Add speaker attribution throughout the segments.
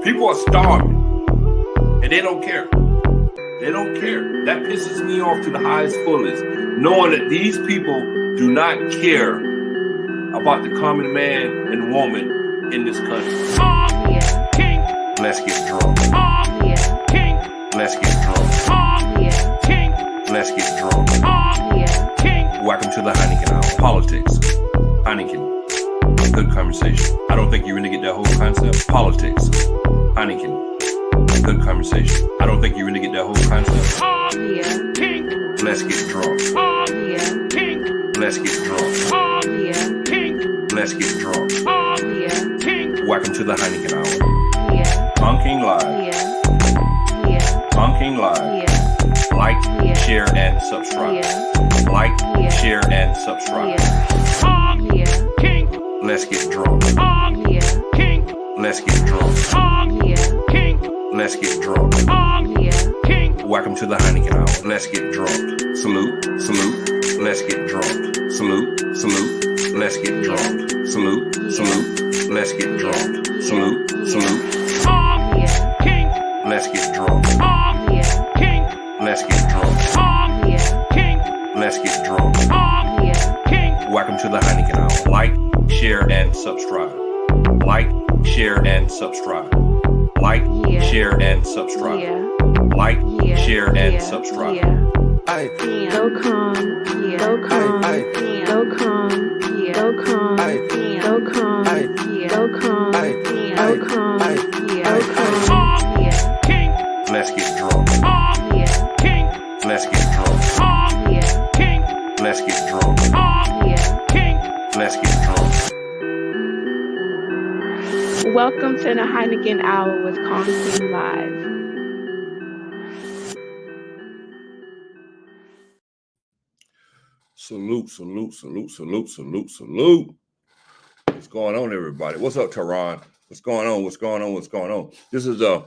Speaker 1: People are starving, and they don't care. They don't care. That pisses me off to the highest fullest, knowing that these people do not care about the common man and woman in this country. Let's get drunk. Let's get drunk. Let's get drunk. Welcome to the Heineken Hour. Politics. Heineken. Good conversation. I don't think you really get that whole concept. Politics. Heineken. Good conversation. I don't think you really get that whole concept. Let's get drunk. Let's get drunk. Let's get drunk. Welcome to the Heineken Hour. On King Live. On King Live. Like, share, and subscribe. Like, share, and subscribe. Let's get drunk. Let's get drunk. Let's get drunk. Welcome to the Heineken Hour. Let's get drunk. Salute, salute. Let's get drunk. Salute, salute. Let's get drunk. Salute, salute. Let's get drunk. Salute, salute. Let's get drunk. Let's get drunk. Let's get drunk. Welcome to the Heineken Hour. Like, share, and subscribe. Like, share, and subscribe. Like, share, and subscribe. Like, share, and subscribe.
Speaker 2: Go calm, go calm, go calm, go calm, go calm, go calm, go calm, go calm.
Speaker 1: Let's get drunk. Let's get drunk. Let's get drunk. Let's get drunk.
Speaker 2: Welcome to the Heineken Hour with Conquering Live.
Speaker 1: Salute, salute, salute, salute, salute, salute. What's going on, everybody? What's up, Tehran? What's going on? What's going on? What's going on? This is a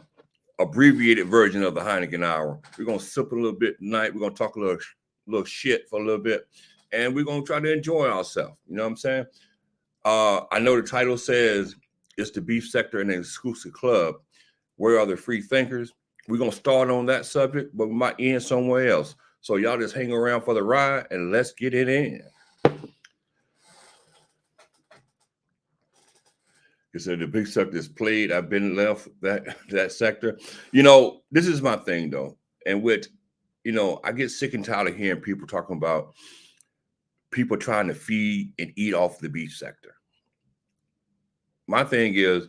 Speaker 1: abbreviated version of the Heineken Hour. We're gonna sip a little bit tonight. We're gonna talk a little shit for a little bit, and we're gonna try to enjoy ourselves. You know what I'm saying? I know the title says it's the beef sector and an exclusive club. Where are the free thinkers? We're gonna start on that subject, but we might end somewhere else. So y'all just hang around for the ride and let's get it in. You said the big sector is played. I've been left that sector. You know, this is my thing though. And with, you know, I get sick and tired of hearing people talking about people trying to feed and eat off the beef sector. My thing is,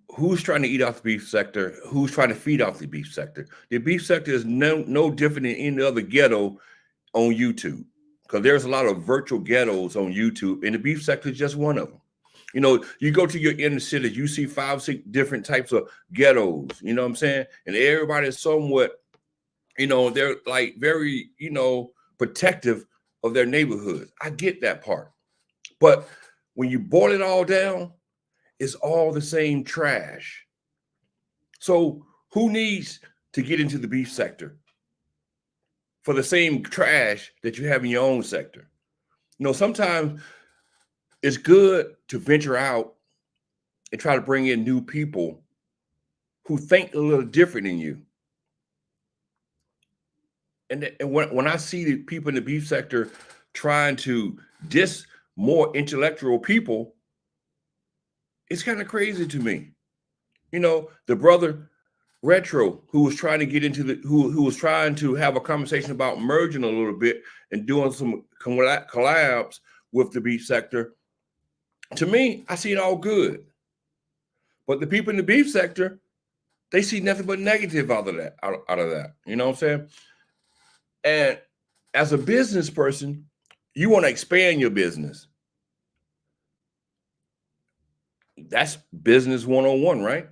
Speaker 1: who's trying to eat off the beef sector? Who's trying to feed off the beef sector? The beef sector is no different than any other ghetto on YouTube, because there's a lot of virtual ghettos on YouTube, and the beef sector is just one of them. You know, you go to your inner cities, you see 5, 6 different types of ghettos, you know what I'm saying? And everybody is somewhat, you know, they're like very, you know, protective of their neighborhoods. I get that part. But when you boil it all down, it's all the same trash. So who needs to get into the beef sector for the same trash that you have in your own sector? You know, sometimes it's good to venture out and try to bring in new people who think a little different than you. And when I see the people in the beef sector trying to diss more intellectual people, it's kind of crazy to me. You know, the brother Retro, who was trying to get into who was trying to have a conversation about merging a little bit and doing some collabs with the beef sector. To me, I see it all good. But the people in the beef sector, they see nothing but negative out of that. You know what I'm saying? And as a business person, you want to expand your business. That's business 101, right?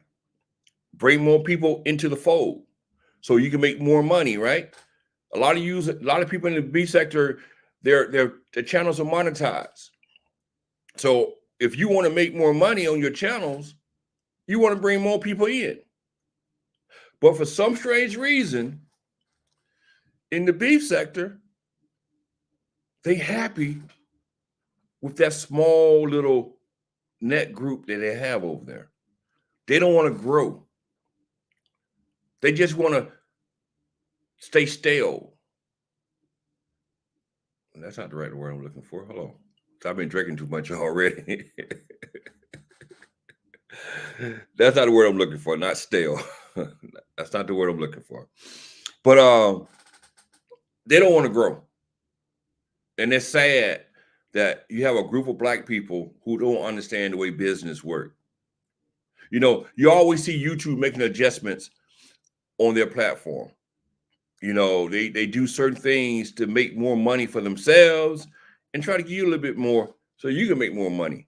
Speaker 1: Bring more people into the fold so you can make more money, right? A lot of people in the beef sector, their channels are monetized. So if you want to make more money on your channels, you want to bring more people in. But for some strange reason, in the beef sector, they happy with that small little net group that they have over there. They don't want to grow. They just want to stay stale. That's not the right word I'm looking for. Hold on. I've been drinking too much already. That's not the word I'm looking for, not stale. That's not the word I'm looking for. But they don't want to grow. And it's sad that you have a group of Black people who don't understand the way business works. You know, you always see YouTube making adjustments on their platform. You know, they do certain things to make more money for themselves and try to give you a little bit more so you can make more money.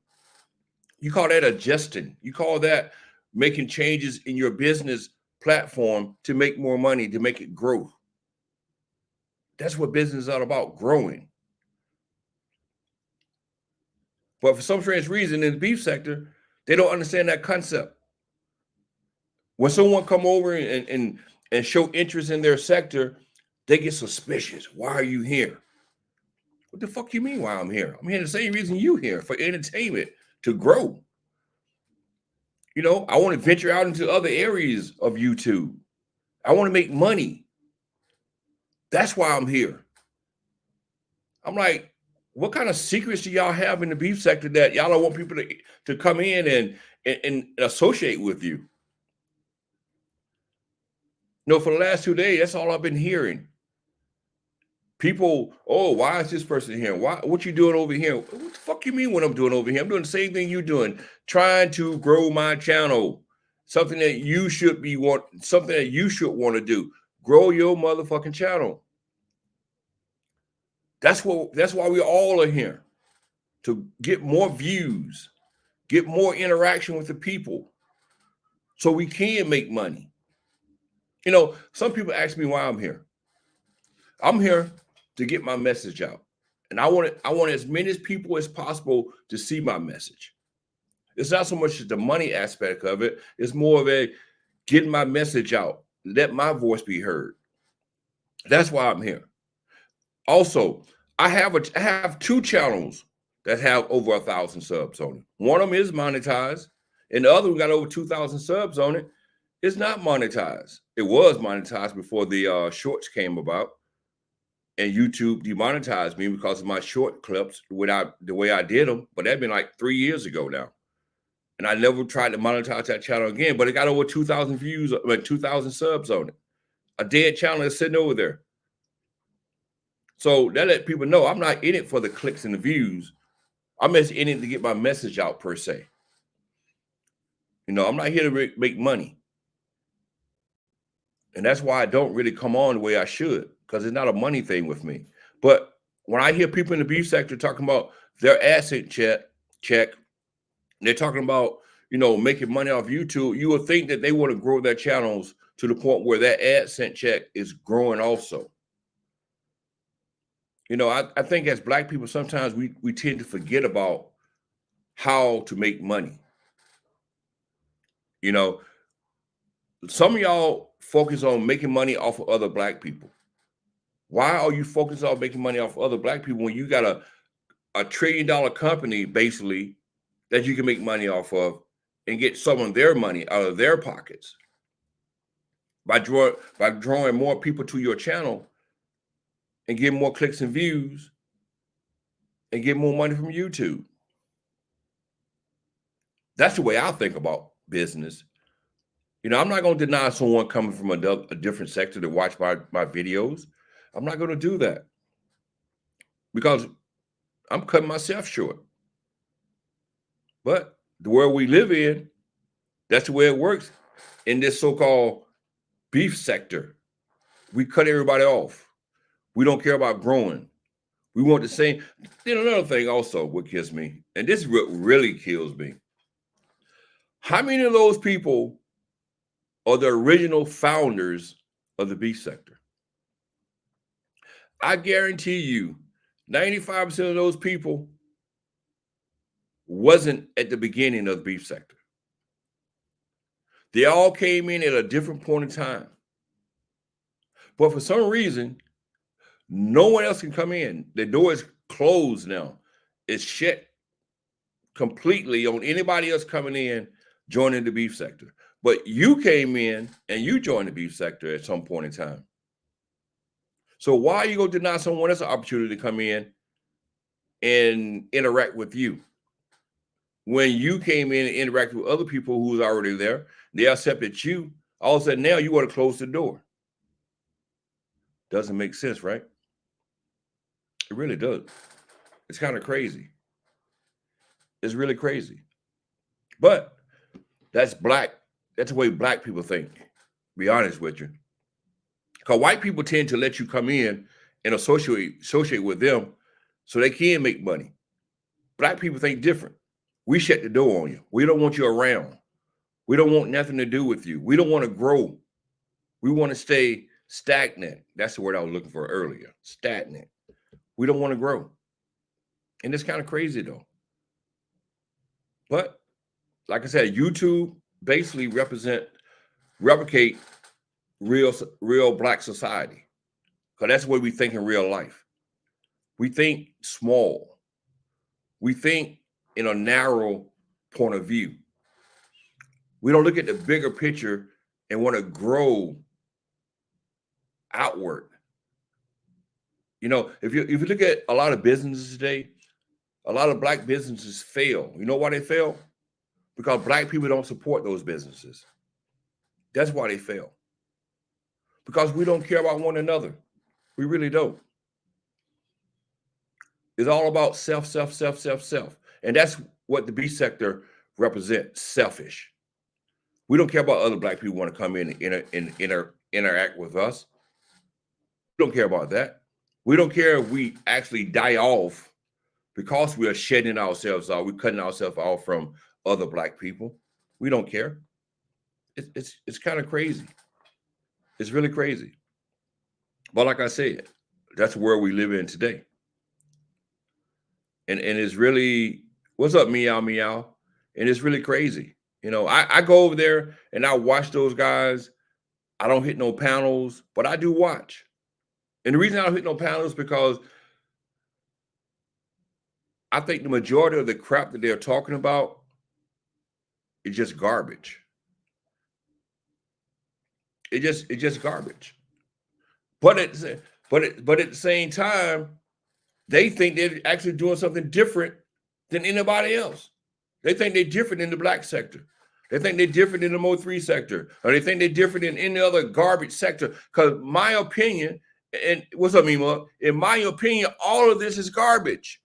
Speaker 1: You call that adjusting. You call that making changes in your business platform to make more money, to make it grow. That's what business is all about, growing. But for some strange reason in the beef sector, they don't understand that concept. When someone come over and show interest in their sector, they get suspicious. Why are you here? What the fuck you mean why I'm here? I'm here the same reason you here, for entertainment, to grow. You know, I want to venture out into other areas of YouTube. I want to make money. That's why I'm here. I'm like, what kind of secrets do y'all have in the beef sector that y'all don't want people to come in and associate with you? No, for the last 2 days, that's all I've been hearing. People, oh, why is this person here? What you doing over here? What the fuck you mean what I'm doing over here? I'm doing the same thing you're doing, trying to grow my channel. Something that you should want to do. Grow your motherfucking channel. That's why we all are here, to get more views, get more interaction with the people, so we can make money. You know, some people ask me why I'm here. I'm here to get my message out, and I want as many people as possible to see my message. It's not so much the money aspect of it; it's more of a getting my message out, let my voice be heard. That's why I'm here. Also, I have 2 channels that have over 1,000 subs on it. One of them is monetized, and the other one got over 2,000 subs on it. It's not monetized. It was monetized before the shorts came about, and YouTube demonetized me because of my short clips the way I did them. But that'd been like 3 years ago now, and I never tried to monetize that channel again. But it got over 2,000 views, 2,000 subs on it. A dead channel is sitting over there. So that let people know I'm not in it for the clicks and the views. I'm just in it to get my message out, per se. You know, I'm not here to make money. And that's why I don't really come on the way I should, because it's not a money thing with me. But when I hear people in the beef sector talking about their asset check, they're talking about, you know, making money off YouTube, you would think that they want to grow their channels to the point where that AdSense check is growing also. You know, I think as Black people, sometimes we tend to forget about how to make money. You know, some of y'all focus on making money off of other Black people. Why are you focused on making money off of other Black people when you got a $1 trillion company, basically, that you can make money off of and get some of their money out of their pockets by drawing more people to your channel and get more clicks and views and get more money from YouTube? That's the way I think about business. You know, I'm not going to deny someone coming from a different sector to watch my videos. I'm not going to do that, because I'm cutting myself short. But the world we live in, that's the way it works in this so-called beef sector. We cut everybody off. We don't care about growing. We want the same. Then another thing also, what kills me, and this is what really kills me. How many of those people are the original founders of the beef sector? I guarantee you 95% of those people wasn't at the beginning of the beef sector. They all came in at a different point in time. But for some reason, no one else can come in. The door is closed now. It's shut completely on anybody else coming in joining the beef sector. But you came in and you joined the beef sector at some point in time. So why are you going to deny someone else an opportunity to come in and interact with you? When you came in and interacted with other people who was already there, they accepted you. All of a sudden now you want to close the door. Doesn't make sense, right? It really does. It's kind of crazy. It's really crazy. But that's black. That's the way black people think. Be honest with you. Because white people tend to let you come in and associate with them so they can make money. Black people think different. We shut the door on you. We don't want you around. We don't want nothing to do with you. We don't want to grow. We want to stay stagnant. That's the word I was looking for earlier. Stagnant. We don't want to grow. And it's kind of crazy though. But like I said, YouTube basically replicate real black society. Because that's what we think in real life. We think small. We think in a narrow point of view. We don't look at the bigger picture and want to grow outward. You know, if you look at a lot of businesses today, a lot of black businesses fail. You know why they fail? Because black people don't support those businesses. That's why they fail. Because we don't care about one another. We really don't. It's all about self. And that's what the beef sector represents, selfish. We don't care about other black people want to come in and interact with us. We don't care about that. We don't care if we actually die off because we are shedding ourselves out. We're cutting ourselves off from other black people. We don't care. It's kind of crazy. It's really crazy. But like I said, that's the world we live in today. And it's really, what's up, meow, meow? And it's really crazy. You know, I go over there and I watch those guys. I don't hit no panels, but I do watch. And the reason I don't hit no panels is because I think the majority of the crap that they're talking about is just garbage. It's just garbage. But at the same time, they think they're actually doing something different than anybody else. They think they're different in the black sector. They think they're different in the Mo3 sector, or they think they're different in any other garbage sector. Because my opinion, and what's up, Mima? In my opinion, all of this is garbage.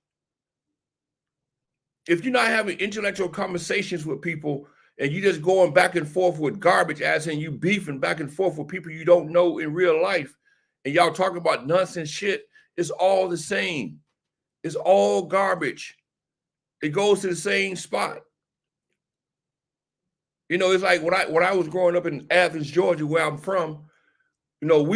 Speaker 1: If you're not having intellectual conversations with people and you just going back and forth with garbage, as in you beefing back and forth with people you don't know in real life, and y'all talking about nonsense shit, it's all the same. It's all garbage. It goes to the same spot. You know, it's like when I was growing up in Athens, Georgia, where I'm from, you know,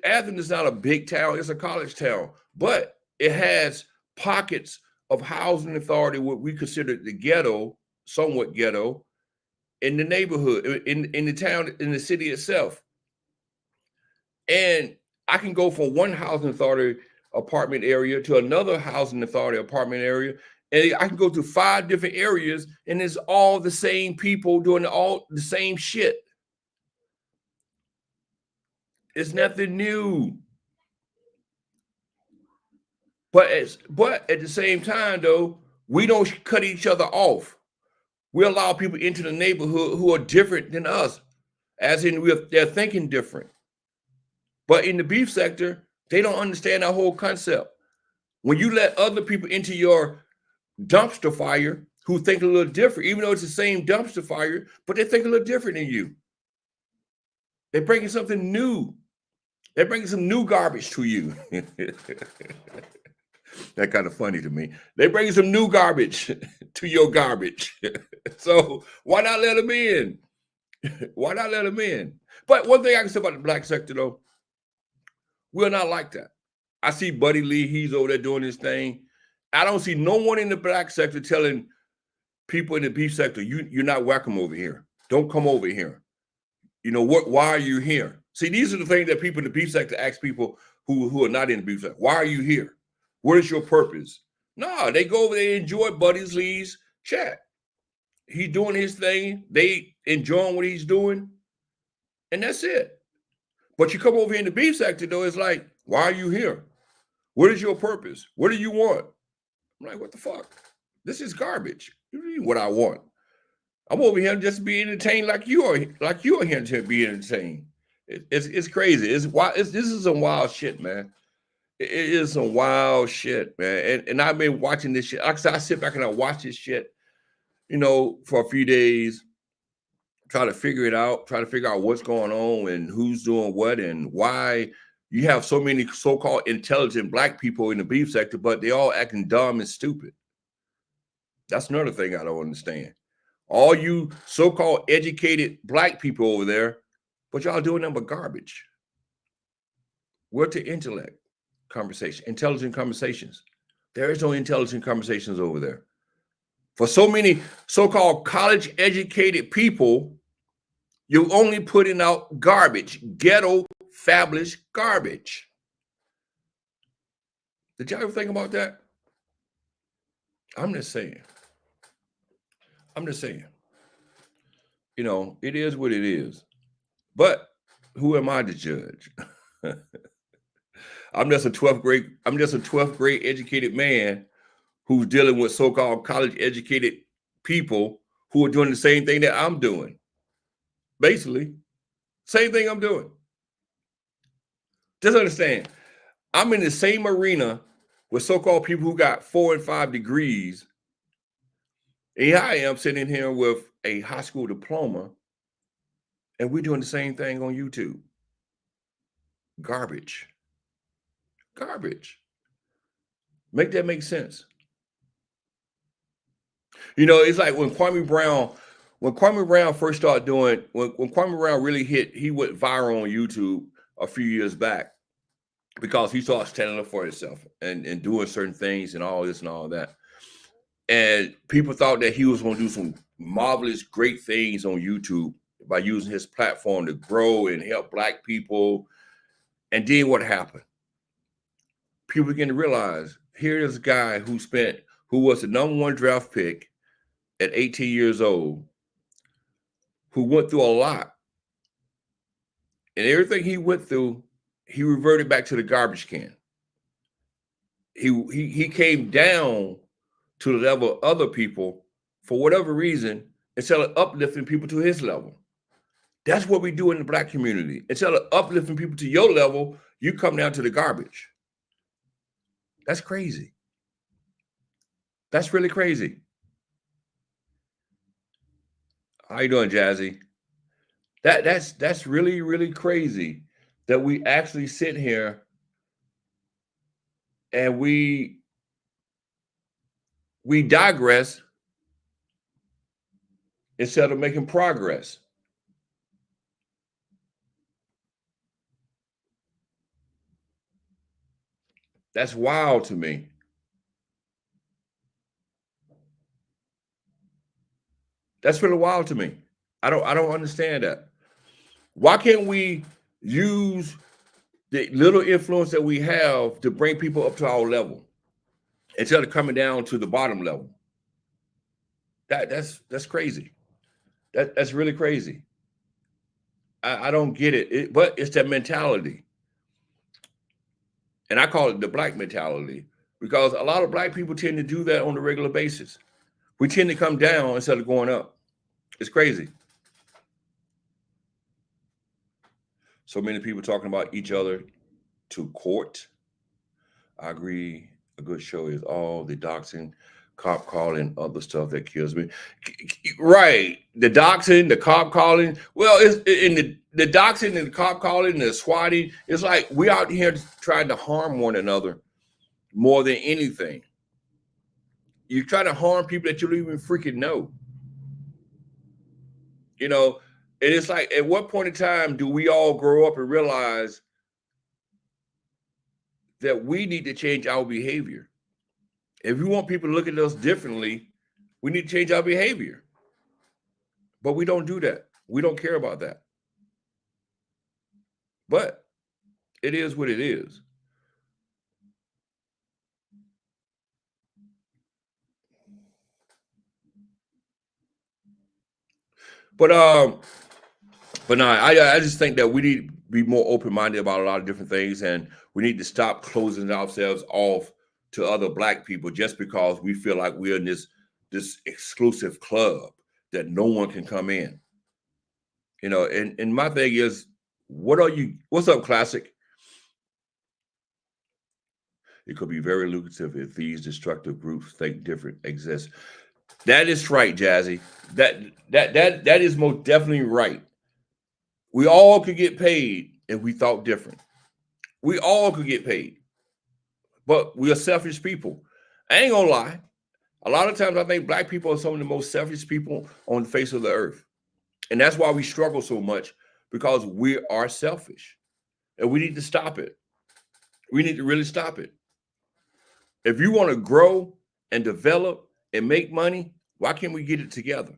Speaker 1: Athens is not a big town, it's a college town, but it has pockets of housing authority, what we consider the ghetto, somewhat ghetto, in the neighborhood, in the town, in the city itself. And I can go from one housing authority apartment area to another housing authority apartment area, and I can go to 5 different areas, and it's all the same people doing all the same shit. It's nothing new. But at the same time, though, we don't cut each other off. We allow people into the neighborhood who are different than us, as in they're thinking different. But in the beef sector, they don't understand that whole concept. When you let other people into your dumpster fire who think a little different, even though it's the same dumpster fire, but they think a little different than you. They're bringing something new. They're bringing some new garbage to you. That's kind of funny to me. They're bringing some new garbage to your garbage. So why not let them in? Why not let them in? But one thing I can say about the black sector, though, we're not like that. I see Buddy Lee, he's over there doing his thing. I don't see no one in the black sector telling people in the beef sector, you're not welcome over here. Don't come over here. You know, why are you here? See, these are the things that people in the beef sector ask people who are not in the beef sector. Why are you here? What is your purpose? No, they go over there and enjoy Buddy Lee's chat. He's doing his thing. They enjoying what he's doing, and that's it. But you come over here in the beef sector, though, it's like, why are you here? What is your purpose? What do you want? I'm like, what the fuck? This is garbage. What do you mean what I want? I'm over here just to be entertained like you are here to be entertained. It's crazy. It's wild. This is some wild shit, man. It is some wild shit, man. And I've been watching this shit. Like I said, I sit back and I watch this shit, for a few days, try to figure it out, try to figure out what's going on and who's doing what and why you have so many so-called intelligent black people in the beef sector, but they all acting dumb and stupid. That's another thing I don't understand. All you so-called educated black people over there, but y'all doing nothing but garbage. Where's the intellect conversation, intelligent conversations? There is no intelligent conversations over there. For so many so-called college-educated people, you're only putting out garbage, ghetto, fabulous garbage. Did y'all ever think about that? I'm just saying. It is what it is. But who am I to judge? I'm just a 12th grade educated man who's dealing with so-called college educated people who are doing the same thing that I'm doing. Basically, same thing I'm doing. Just understand, I'm in the same arena with so-called people who got 4 and 5 degrees. And here I am sitting here with a high school diploma, and we're doing the same thing on YouTube. Garbage. Make that make sense. It's like when Kwame Brown first started doing, when Kwame Brown really hit, he went viral on YouTube a few years back because he started standing up for himself and doing certain things and all this and all that. And people thought that he was going to do some marvelous, great things on YouTube by using his platform to grow and help black people. And then what happened? People begin to realize, here's a guy who was the #1 draft pick at 18 years old, who went through a lot. And everything he went through, he reverted back to the garbage can. He came down to the level of other people for whatever reason, instead of uplifting people to his level. That's what we do in the black community. Instead of uplifting people to your level, you come down to the garbage. That's crazy. That's really crazy. How you doing, Jazzy? That's really, really crazy that we actually sit here and we digress instead of making progress. That's wild to me. That's really wild to me. I don't understand that. Why can't we use the little influence that we have to bring people up to our level instead of coming down to the bottom level? That's crazy. That's really crazy. I don't get it, but it's that mentality. And I call it the black mentality because a lot of black people tend to do that on a regular basis. We tend to come down instead of going up. It's crazy. So many people talking about each other to court. I agree. A good show is all the doxing, cop calling, other stuff that kills me. Right. The doxing, the cop calling. Well, it's in the doxing and the cop calling and the swatting. It's like we out here trying to harm one another more than anything. You try to harm people that you don't even freaking know. And it's like, at what point in time do we all grow up and realize that we need to change our behavior? If we want people to look at us differently, we need to change our behavior. But we don't do that. We don't care about that. But it is what it is. But um, but no, I just think that we need to be more open minded about a lot of different things, and we need to stop closing ourselves off to other black people just because we feel like we're in this exclusive club that no one can come in. You know, and my thing is, what are you? What's up, Classic? It could be very lucrative if these destructive groups think different exists. That is right, Jazzy. That is most definitely right. We all could get paid if we thought different. We all could get paid, but we are selfish people. I ain't gonna lie. A lot of times, I think black people are some of the most selfish people on the face of the earth, and that's why we struggle so much because we are selfish, and we need to stop it. We need to really stop it. If you want to grow and develop and make money, why can't we get it together?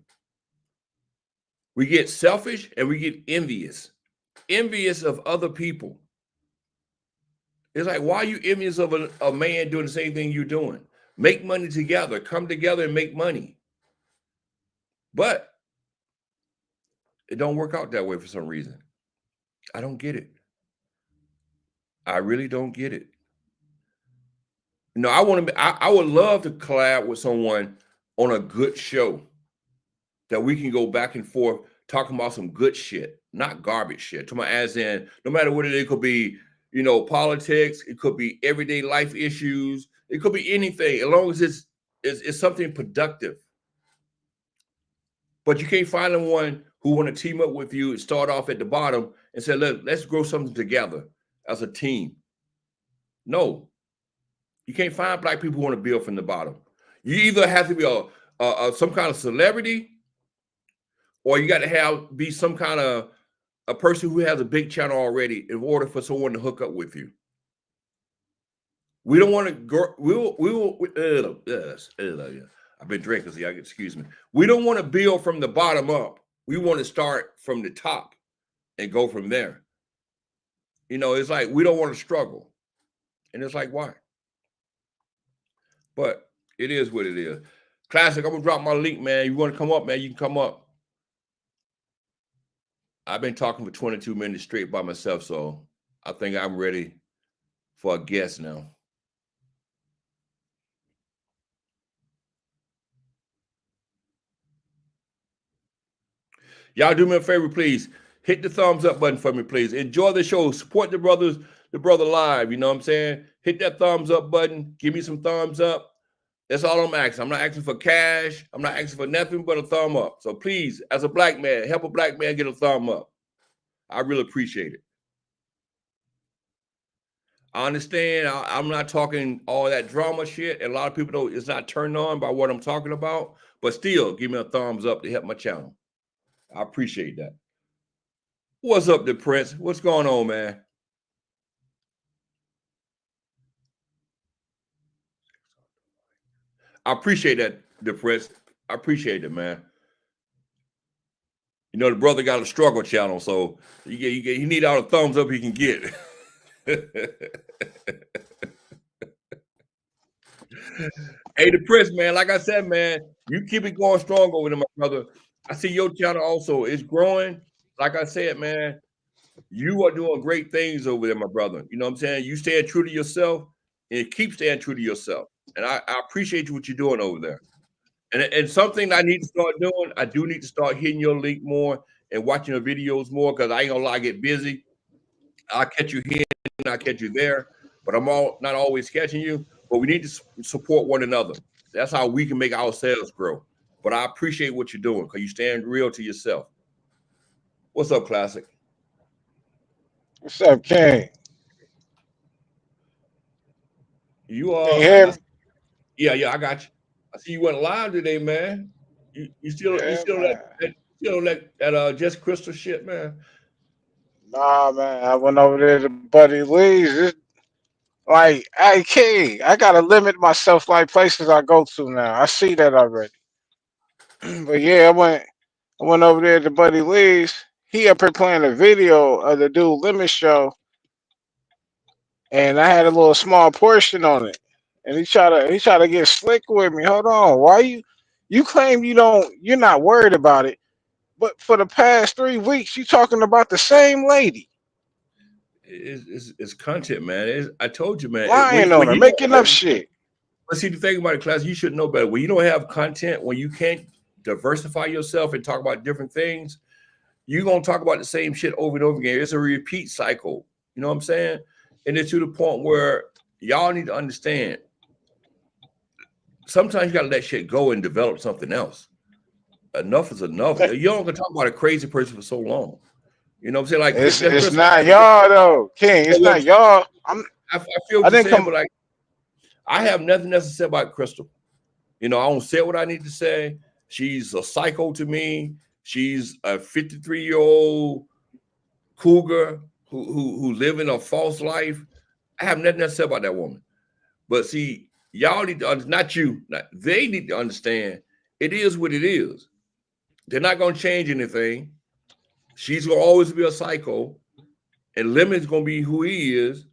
Speaker 1: We get selfish and we get envious of other people. It's like, why are you envious of a man doing the same thing you're doing? Make money together, come together and make money. But it don't work out that way for some reason. I don't get it. I really don't get it. You know, I would love to collab with someone on a good show that we can go back and forth talking about some good shit, not garbage shit. To my as in, no matter what it could be, you know, politics, it could be everyday life issues, it could be anything, as long as it's something productive. But you can't find one who want to team up with you and start off at the bottom and say, let's grow something together as a team. No, you can't find black people who want to build from the bottom. You either have to be some kind of celebrity, or you got to be some kind of a person who has a big channel already in order for someone to hook up with you. We don't want to go. I've been drinking, so y'all excuse me. We don't want to build from the bottom up. We want to start from the top and go from there. You know, it's like we don't want to struggle. And it's like, why? But it is what it is. Classic, I'm going to drop my link, man. You want to come up, man, you can come up. I've been talking for 22 minutes straight by myself, so I think I'm ready for a guest now. Y'all do me a favor, please. Hit the thumbs up button for me, please. Enjoy the show. Support the brother live. You know what I'm saying? Hit that thumbs up button. Give me some thumbs up. That's all I'm asking. I'm not asking for cash. I'm not asking for nothing but a thumb up. So please, as a black man, help a black man get a thumb up. I really appreciate it. I understand. I'm not talking all that drama shit. And a lot of people know it's not turned on by what I'm talking about. But still, give me a thumbs up to help my channel. I appreciate that. What's up, the Prince? What's going on, man? I appreciate that, the Prince. I appreciate it, man. You know, the brother got a struggle channel, so he need all the thumbs up he can get. Hey, the Prince, man, like I said, man, you keep it going strong over there, my brother. I see your channel also. It's growing. Like I said, man, you are doing great things over there, my brother. You know what I'm saying? You staying true to yourself and keep staying true to yourself. And I appreciate what you're doing over there. And something I need to start doing, I do need to start hitting your link more and watching your videos more, because I ain't gonna lie, I get busy. I'll catch you here and I'll catch you there, but I'm not always catching you. But we need to support one another. That's how we can make ourselves grow. But I appreciate what you're doing because you stand real to yourself. What's up, Classic?
Speaker 3: What's up, King?
Speaker 1: You
Speaker 3: Can you hear me?
Speaker 1: yeah, I got you. I see you went live today, man. You still
Speaker 3: Yeah, man.
Speaker 1: that Just Crystal shit, man.
Speaker 3: Nah, man. I went over there to Buddy Lee's. It's like, hey, King, I gotta limit myself like places I go to now. I see that already. But yeah, I went over there to Buddy Lee's. He up here playing a video of the dude Limit Show, and I had a little small portion on it. And he try to get slick with me. Hold on, why you claim you're not worried about it, But for the past 3 weeks, you talking about the same lady,
Speaker 1: It's content, man. I told you, man.
Speaker 3: lying on
Speaker 1: When
Speaker 3: her,
Speaker 1: you
Speaker 3: making up
Speaker 1: don't,
Speaker 3: shit.
Speaker 1: but see, the thing about it, class, you should know better. When you don't have content, when you can't diversify yourself and talk about different things, you're gonna talk about the same shit over and over again. It's a repeat cycle. You know what I'm saying? And it's to the point where y'all need to understand. Sometimes you gotta let shit go and develop something else. Enough is enough. You don't gonna talk about a crazy person for so long. You know what I'm saying? Like
Speaker 3: It's
Speaker 1: Chris,
Speaker 3: not y'all though, King. It's not y'all.
Speaker 1: I feel
Speaker 3: I
Speaker 1: what you're
Speaker 3: didn't
Speaker 1: saying,
Speaker 3: come.
Speaker 1: but like I have nothing else to say about Crystal. You know, I don't say what I need to say. She's a psycho to me. She's a 53-year-old cougar who living a false life. I have nothing to say about that woman. But see, y'all need to not you, they need to understand it is what it is. They're not gonna change anything. She's gonna always be a psycho, and Lemon's gonna be who he is.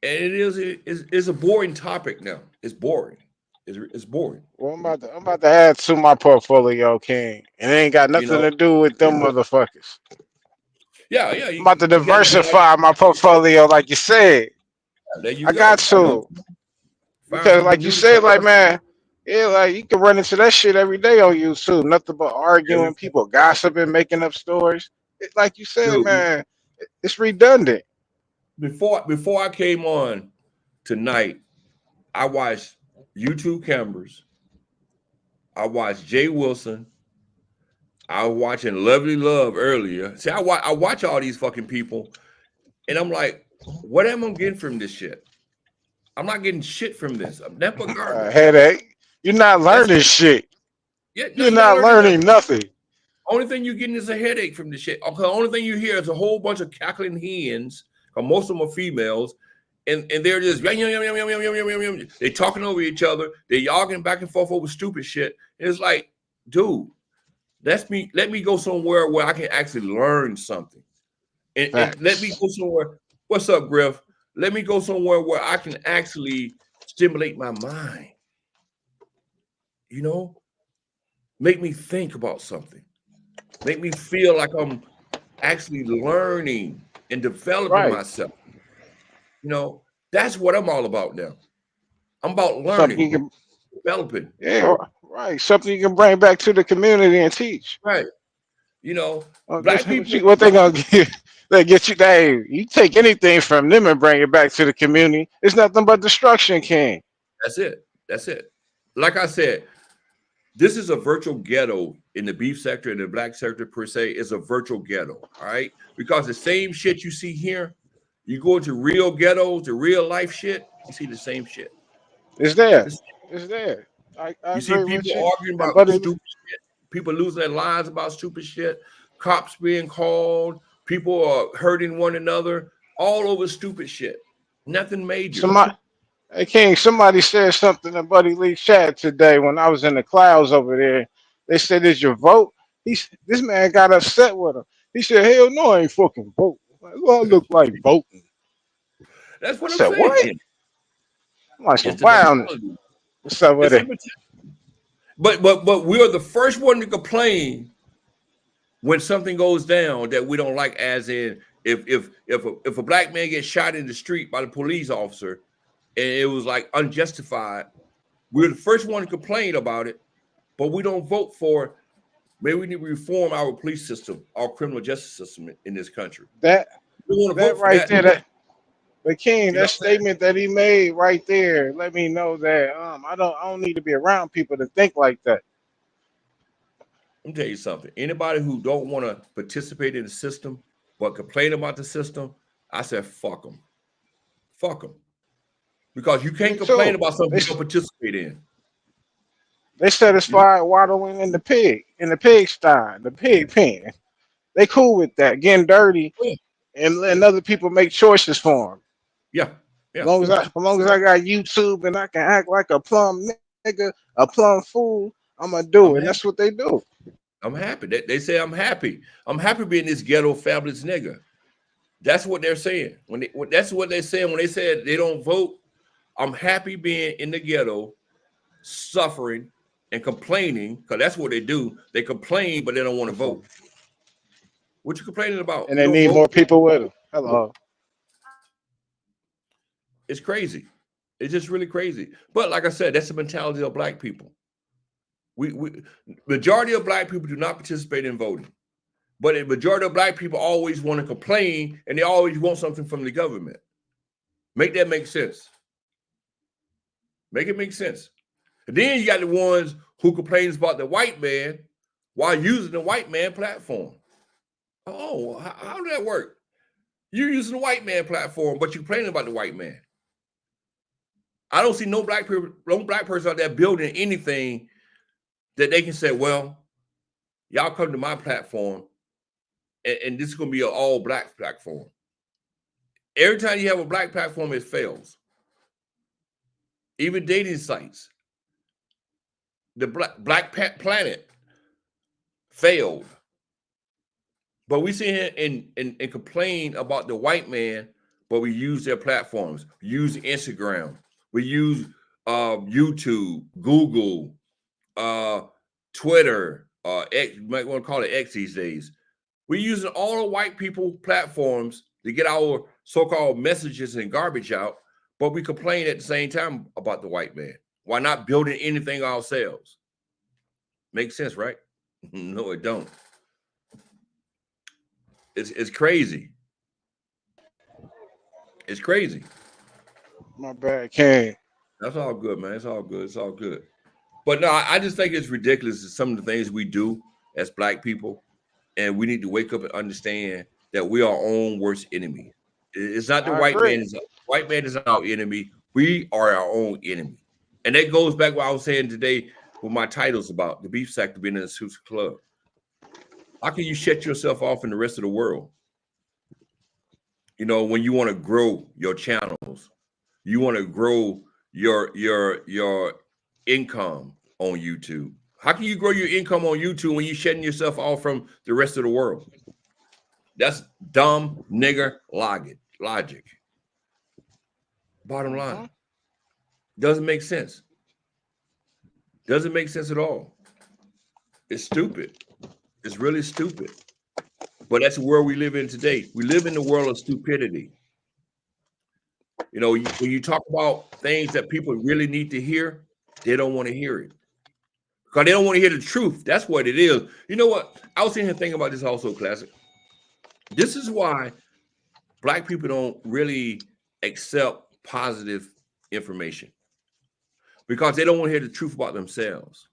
Speaker 1: And it's a boring topic now. It's boring. It's boring.
Speaker 3: Well, I'm about to add to my portfolio, King, and it ain't got
Speaker 1: You
Speaker 3: nothing
Speaker 1: know,
Speaker 3: to do with them motherfuckers.
Speaker 1: yeah, yeah.
Speaker 3: I'm about to
Speaker 1: You got to
Speaker 3: diversify my portfolio, like you said.
Speaker 1: there. You
Speaker 3: I got
Speaker 1: go. You know,
Speaker 3: to
Speaker 1: find
Speaker 3: because,
Speaker 1: something
Speaker 3: like you
Speaker 1: new to
Speaker 3: said,
Speaker 1: talk
Speaker 3: like
Speaker 1: about.
Speaker 3: man, yeah, like you can run into that shit every day on YouTube. Nothing but
Speaker 1: Every
Speaker 3: arguing, people gossiping, making up stories. Like you said,
Speaker 1: dude,
Speaker 3: man, it's redundant.
Speaker 1: before I came on tonight, I watched YouTube cameras. I watched Jay Wilson. I was watching Lovely Love earlier. See, I watch all these fucking people, and I'm like, what am I getting from this shit? I'm not getting shit from this. I'm never garbage.
Speaker 3: Headache. You're not
Speaker 1: That's
Speaker 3: learning
Speaker 1: it.
Speaker 3: shit.
Speaker 1: Yeah, no,
Speaker 3: You're
Speaker 1: you're not
Speaker 3: not
Speaker 1: learning nothing.
Speaker 3: learning nothing.
Speaker 1: Only thing you're getting is a headache from this shit. Okay, the only thing you hear is a whole bunch of cackling hens, because most of them are females, and they're just they talking over each other. They're arguing back and forth over stupid shit. And it's like, dude, let me go somewhere where I can actually learn something. And let me
Speaker 3: Facts.
Speaker 1: go somewhere. What's up, Griff? Let me go somewhere where I can actually stimulate my mind, you know, make me think about something, make me feel like I'm actually learning and developing
Speaker 3: Right.
Speaker 1: myself. You know, that's what I'm all about now. I'm about
Speaker 3: Something
Speaker 1: learning,
Speaker 3: you can,
Speaker 1: developing.
Speaker 3: yeah, right. Something you can bring back to the community and teach.
Speaker 1: Right. You know,
Speaker 3: That's
Speaker 1: black people,
Speaker 3: what they gonna get. They get you. Hey, you take anything from them and bring it back to the community. It's nothing but destruction, King.
Speaker 1: that's it. That's it. Like I said, this is a virtual ghetto in the beef sector and the black sector per se is a virtual ghetto. All right. Because the same shit you see here, you go into real ghettos, the real life shit, you see the same shit.
Speaker 3: It's there.
Speaker 1: This-
Speaker 3: It's there. I
Speaker 1: You see
Speaker 3: agree with
Speaker 1: people
Speaker 3: you.
Speaker 1: arguing
Speaker 3: And
Speaker 1: about
Speaker 3: buddy,
Speaker 1: stupid shit, people losing their lives about stupid shit, cops being called, people are hurting one another, all over stupid shit. Nothing major.
Speaker 3: somebody, hey King, somebody said something in Buddy Lee chat today when I was in the clouds over there. They said, "Is your vote?" This man got upset with him. He said, "Hell no, I ain't fucking voting. Like, well, I look like voting."
Speaker 1: That's
Speaker 3: I
Speaker 1: what I'm
Speaker 3: said, "What?"
Speaker 1: saying.
Speaker 3: I'm like
Speaker 1: It's
Speaker 3: some
Speaker 1: the
Speaker 3: wildness.
Speaker 1: mentality.
Speaker 3: What's up with
Speaker 1: It's the
Speaker 3: it?
Speaker 1: mentality. But we are the first one to complain when something goes down that we don't like, as in if a black man gets shot in the street by the police officer and it was like unjustified, we're the first one to complain about it, but we don't vote for. Maybe we need to reform our police system, our criminal justice system in this country.
Speaker 3: That
Speaker 1: We want to
Speaker 3: that
Speaker 1: vote for
Speaker 3: right
Speaker 1: that.
Speaker 3: there, that but King,
Speaker 1: You know
Speaker 3: that
Speaker 1: what I'm saying?
Speaker 3: statement that he made right there, let me know that I don't need to be around people to think like that.
Speaker 1: Let me tell you something. Anybody who don't want to participate in the system but complain about the system, I said fuck them. Fuck them. Because you can't
Speaker 3: Me
Speaker 1: complain
Speaker 3: too.
Speaker 1: about something
Speaker 3: They
Speaker 1: you don't participate in.
Speaker 3: they
Speaker 1: You know,
Speaker 3: satisfied waddling in the pigsty, the pig pen. They cool with that, getting dirty
Speaker 1: yeah,
Speaker 3: and letting other people make choices for them.
Speaker 1: yeah, yeah.
Speaker 3: As long as I got YouTube and I can act like a plum nigga, a plum fool, I'm gonna do
Speaker 1: I'm
Speaker 3: it. And
Speaker 1: happy.
Speaker 3: that's what they do.
Speaker 1: I'm happy. They say I'm happy. I'm happy being this ghetto fabulous nigga. That's what they're saying. That's what they're saying when they said they don't vote. I'm happy being in the ghetto, suffering, and complaining, because that's what they do. They complain, but they don't want to vote. What you complaining about?
Speaker 3: And
Speaker 1: You
Speaker 3: they
Speaker 1: don't
Speaker 3: need
Speaker 1: vote.
Speaker 3: more people with them. Hello.
Speaker 1: It's crazy. It's just really crazy. But like I said, that's the mentality of black people. We majority of black people do not participate in voting. But the majority of black people always want to complain, and they always want something from the government. Make that make sense. Make it make sense. And then you got the ones who complains about the white man while using the white man platform. Oh, how did that work? You're using the white man platform, but you're complaining about the white man. I don't see no black person out there building anything that they can say, well, y'all come to my platform, and this is going to be an all black platform. Every time you have a black platform, it fails. Even dating sites. The Black Planet failed. But we sit here and complain about the white man, but we use their platforms. We use Instagram. We use YouTube, Google, Twitter, X, you might want to call it X these days. We're using all the white people platforms to get our so-called messages and garbage out, but we complain at the same time about the white man. Why not building anything ourselves? Makes sense, right? No, it don't. It's crazy. It's crazy.
Speaker 3: My bad, King.
Speaker 1: That's all good, man. It's all good. It's all good. But no, I just think it's ridiculous that some of the things we do as black people, and we need to wake up and understand that we are our own worst enemy. It's not the
Speaker 3: I
Speaker 1: white
Speaker 3: agree.
Speaker 1: man. White man is not our enemy. We are our own enemy. And that goes back to what I was saying today with my titles about the beef sector being in the Suits Club. How can you shut yourself off in the rest of the world? You know, when you want to grow your channels, you want to grow your income on YouTube. How can you grow your income on YouTube when you're shutting yourself off from the rest of the world? That's dumb nigger logic. Bottom line. Doesn't make sense. Doesn't make sense at all. It's stupid. It's really stupid. But that's the world we live in today. We live in the world of stupidity. You know, when you talk about things that people really need to hear, they don't want to hear it. Because they don't want to hear the truth. That's what it is. You know what? I was sitting here thinking about this also, Classic. This is why black people don't really accept positive information. Because they don't want to hear the truth about themselves.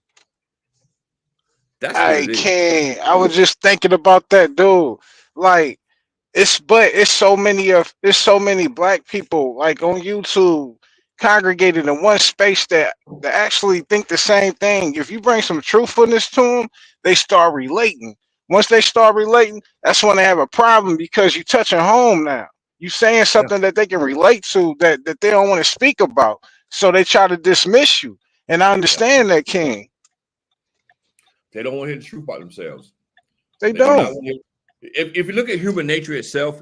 Speaker 1: That's what
Speaker 3: Hey,
Speaker 1: it is.
Speaker 3: King, I was just thinking about that, dude. Like, it's so many black people like on YouTube congregated in one space that actually think the same thing. If you bring some truthfulness to them, they start relating. Once they start relating, that's when they have a problem because you touching home now. You saying something that they can relate to that they don't want to speak about, so they try to dismiss you. And I understand that, King.
Speaker 1: They don't want to hear the truth about themselves.
Speaker 3: They
Speaker 1: They do not
Speaker 3: don't.
Speaker 1: want to hear. If you look at human nature itself,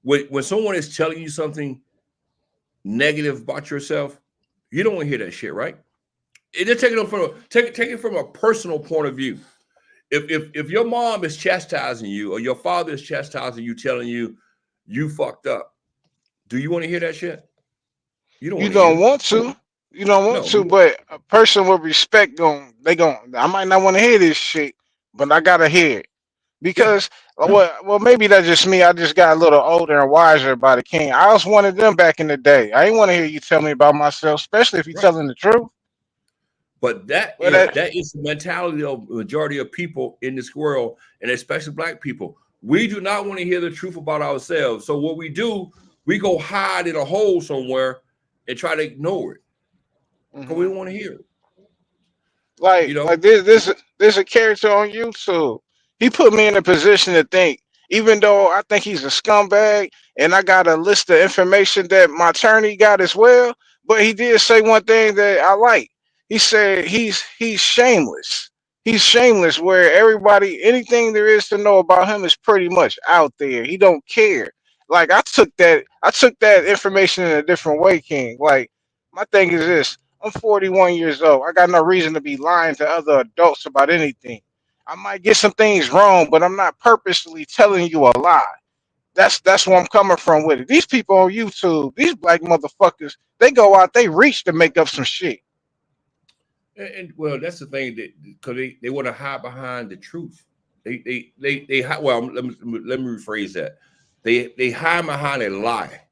Speaker 1: When someone is telling you something negative about yourself, you don't want to hear that shit, right? Just take it from a personal point of view. If your mom is chastising you or your father is chastising you, telling you you fucked up, do you want to hear that shit? You don't
Speaker 3: You
Speaker 1: want to hear
Speaker 3: don't
Speaker 1: it.
Speaker 3: want to. You don't want
Speaker 1: No.
Speaker 3: to, but a person with respect I might not want to hear this shit, but I gotta hear it. Because well maybe that's just me. I just got a little older and wiser about it, King. I was one of them back in the day. I ain't want to hear you tell me about myself, especially if you're
Speaker 1: Right.
Speaker 3: telling the truth.
Speaker 1: But that
Speaker 3: Well,
Speaker 1: is the mentality of the majority of people in this world, and especially black people. We do not want to hear the truth about ourselves. So what we do, we go hide in a hole somewhere and try to ignore it because we don't want to hear it. You know,
Speaker 3: like there's a character on YouTube. He put me in a position to think, even though I think he's a scumbag, and I got a list of information that my attorney got as well. But he did say one thing that I like. He said he's shameless. He's shameless, where everybody, anything there is to know about him is pretty much out there. He don't care. Like I took that information in a different way, King. Like my thing is this. I'm 41 years old. I got no reason to be lying to other adults about anything. I might get some things wrong, but I'm not purposely telling you a lie. That's where I'm coming from with it. These people on YouTube, these black motherfuckers, they go out, they reach to make up some shit.
Speaker 1: And well, that's the thing that because they want to hide behind the truth. They hide. Well, let me rephrase that. They hide behind a lie.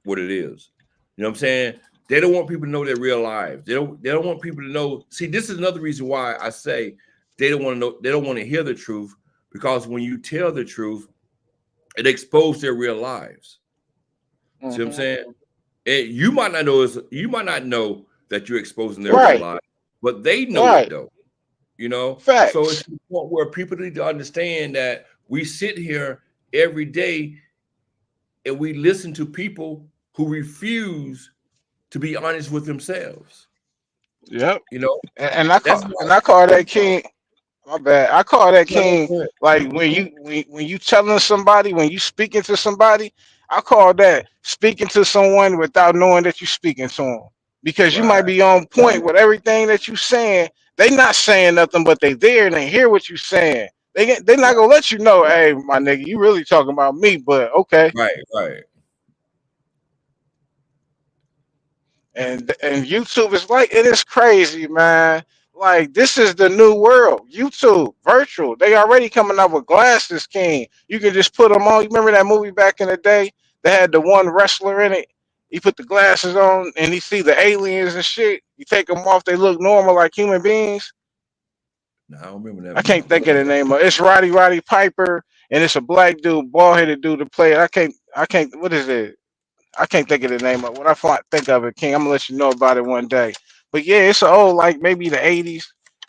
Speaker 1: What it is, you know what I'm saying? They don't want people to know their real lives. They don't want people to know. See, this is another reason why I say they don't want to know. They don't want to hear the truth because when you tell the truth, it exposes their real lives. See what I'm saying? And you might not know. You might not know that you're exposing their real
Speaker 3: Right,
Speaker 1: lives, but they know it
Speaker 3: right.
Speaker 1: though. You know, so it's
Speaker 3: Facts.
Speaker 1: to the point where people need to understand that we sit here every day and we listen to people who refuse to be honest with themselves.
Speaker 3: Yep.
Speaker 1: You know,
Speaker 3: And I
Speaker 1: that's
Speaker 3: call
Speaker 1: why.
Speaker 3: and I call that king. My bad. I call that
Speaker 1: No, no,
Speaker 3: king
Speaker 1: go ahead.
Speaker 3: like when you telling somebody, when you speaking to somebody, I call that speaking to someone without knowing that you speaking to them. Because you
Speaker 1: Right,
Speaker 3: might be on point with everything that you saying. They not saying nothing, but they there and they hear what you saying. They not
Speaker 1: right,
Speaker 3: gonna let you know, hey, my nigga, you really talking about me, but okay.
Speaker 1: right.
Speaker 3: And YouTube is like it is crazy, man. Like this is the new world. YouTube, virtual. They already coming out with glasses, King. You can just put them on. You remember that movie back in the day? They had the one wrestler in it. He put the glasses on and he see the aliens and shit. You take them off, they look normal like human beings.
Speaker 1: No, I don't remember that
Speaker 3: I
Speaker 1: movie.
Speaker 3: can't think of the name of it. It's Roddy Piper and it's a black dude, bald headed dude to play it. I can't what is it? I can't think of the name of it. When I think of it, King, I'm gonna let you know about it one day. But yeah, it's an old like maybe the '80s,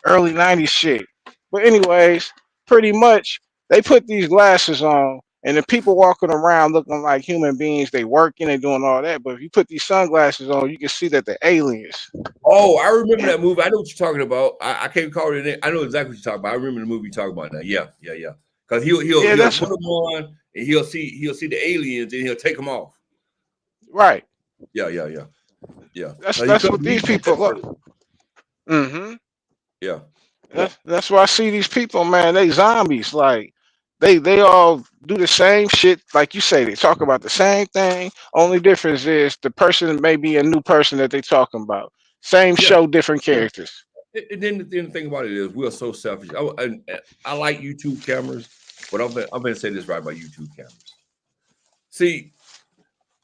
Speaker 3: early '90s shit. But anyways, pretty much they put these glasses on, and the people walking around looking like human beings. They working and doing all that. But if you put these sunglasses on, you can see that they're aliens.
Speaker 1: Oh, I remember
Speaker 3: And
Speaker 1: that movie. I know what you're talking about. I can't call it. I know exactly what you're talking about. I remember the movie you're talking about now. Yeah. Because
Speaker 3: yeah,
Speaker 1: he'll
Speaker 3: that's
Speaker 1: put them on and he'll see the aliens and he'll take them off.
Speaker 3: right.
Speaker 1: Yeah.
Speaker 3: That's
Speaker 1: Now you
Speaker 3: that's
Speaker 1: couldn't
Speaker 3: what these
Speaker 1: believe that
Speaker 3: people
Speaker 1: at
Speaker 3: look.
Speaker 1: first.
Speaker 3: Mm-hmm.
Speaker 1: Yeah.
Speaker 3: That's why I see these people, man. They zombies. Like they all do the same shit. Like you say, they talk about the same thing. Only difference is the person may be a new person that they talking about. Same
Speaker 1: Yeah.
Speaker 3: show, different characters.
Speaker 1: And then the thing about it is we are so selfish. I like YouTube cameras, but I'm gonna say this right about YouTube cameras. See,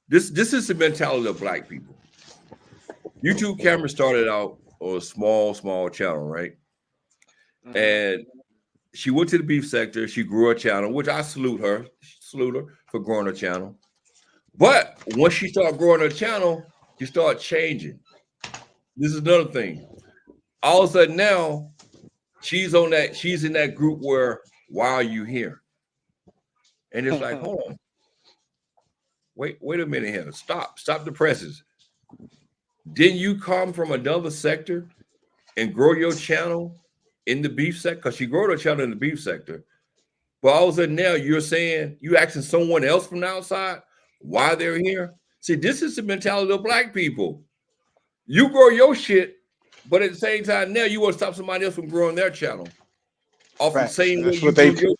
Speaker 1: this is the mentality of black people. YouTube camera started out on a small channel, right?
Speaker 3: Hmm.
Speaker 1: And she went to the beef sector. She grew a channel, which I salute her for growing her channel. But once she started growing her channel, she started changing. This is another thing. All of a sudden now, she's in that group where why are you here? And it's like, hold on, wait a minute here. Stop the presses. Didn't you come from another sector and grow your channel in the beef sector? Because she grew her channel in the beef sector. But all of a sudden now you're saying you asking someone else from the outside why they're here. See, this is the mentality of black people. You grow your shit, but at the same time now you want to stop somebody else from growing their channel off the
Speaker 3: Facts.
Speaker 1: same
Speaker 3: And
Speaker 1: way
Speaker 3: that's
Speaker 1: you
Speaker 3: what they
Speaker 1: grew your.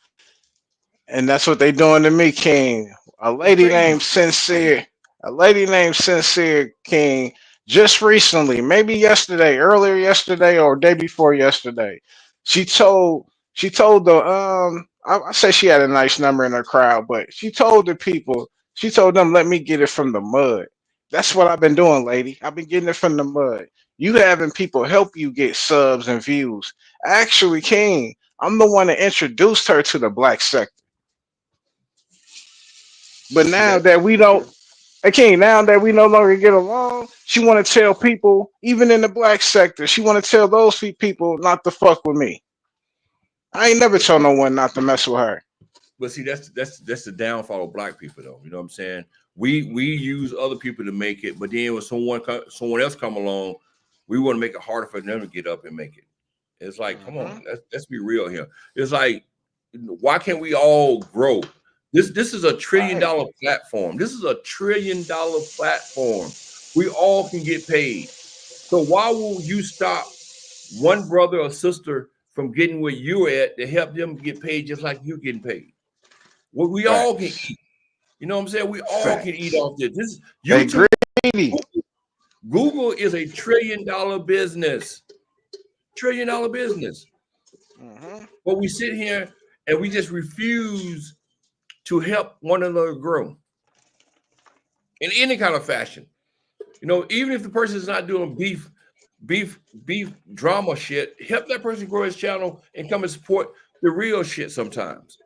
Speaker 3: and that's what they doing to me, King. A
Speaker 1: It's
Speaker 3: lady
Speaker 1: crazy.
Speaker 3: named Sincere, a lady named Sincere King, just recently, maybe yesterday, earlier yesterday or day before yesterday, she told the I say she had a nice number in her crowd, but she told the people, she told them, let me get it from the mud. That's what I've been doing, lady. I've been getting it from the mud. You having people help you get subs and views. Actually, King, I'm the one that introduced her to the black sector. But
Speaker 1: See
Speaker 3: now
Speaker 1: that?
Speaker 3: that we don't, okay, now that we no longer get along, she want to tell people, even in the black sector, she want to tell those people not to fuck with me. I ain't never
Speaker 1: But
Speaker 3: told no one not to mess with her.
Speaker 1: see, that's the downfall of black people, though. You know what I'm saying? We use other people to make it, but then when someone else come along, we want to make it harder for them to get up and make it. It's like, come
Speaker 3: Hmm.
Speaker 1: on, let's be real here. It's like, why can't we all grow? This is a trillion
Speaker 3: Right.
Speaker 1: dollar platform. This is a $1 trillion platform. We all can get paid. So why will you stop one brother or sister from getting where you're at to help them get paid just like you're getting paid? Well, we all can
Speaker 3: Facts.
Speaker 1: eat. You know what I'm saying? We all can eat
Speaker 3: Facts.
Speaker 1: off this. This
Speaker 3: They
Speaker 1: YouTube,
Speaker 3: greedy.
Speaker 1: Google is a $1 trillion business. $1 trillion business.
Speaker 3: Mhm.
Speaker 1: But we sit here and we just refuse to help one another grow in any kind of fashion. You know, even if the person is not doing beef drama shit, help that person grow his channel and come and support the real shit sometimes.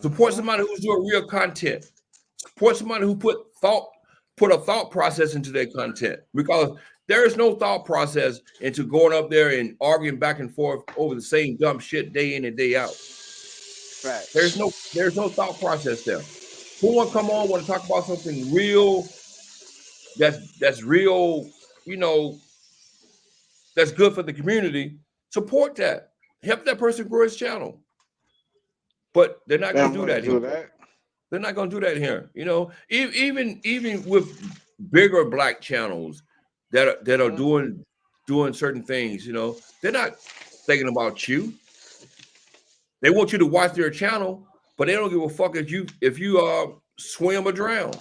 Speaker 1: Support
Speaker 3: Mhm.
Speaker 1: somebody who's doing real content. Support somebody who put a thought process into their content, because there is no thought process into going up there and arguing back and forth over the same dumb shit day in and day out. There's
Speaker 3: Facts.
Speaker 1: no there's no thought process there. Who want to come on, want to talk about something real, that's real, you know, that's good for the community? Support that. Help that person grow his channel. But they're not
Speaker 3: They
Speaker 1: going
Speaker 3: don't
Speaker 1: to do
Speaker 3: want to
Speaker 1: that here.
Speaker 3: do that.
Speaker 1: They're not going to do that here. You know, even with bigger black channels that are
Speaker 3: Mhm.
Speaker 1: doing certain things, you know, they're not thinking about you. They want you to watch their channel, but they don't give a fuck if you swim or drown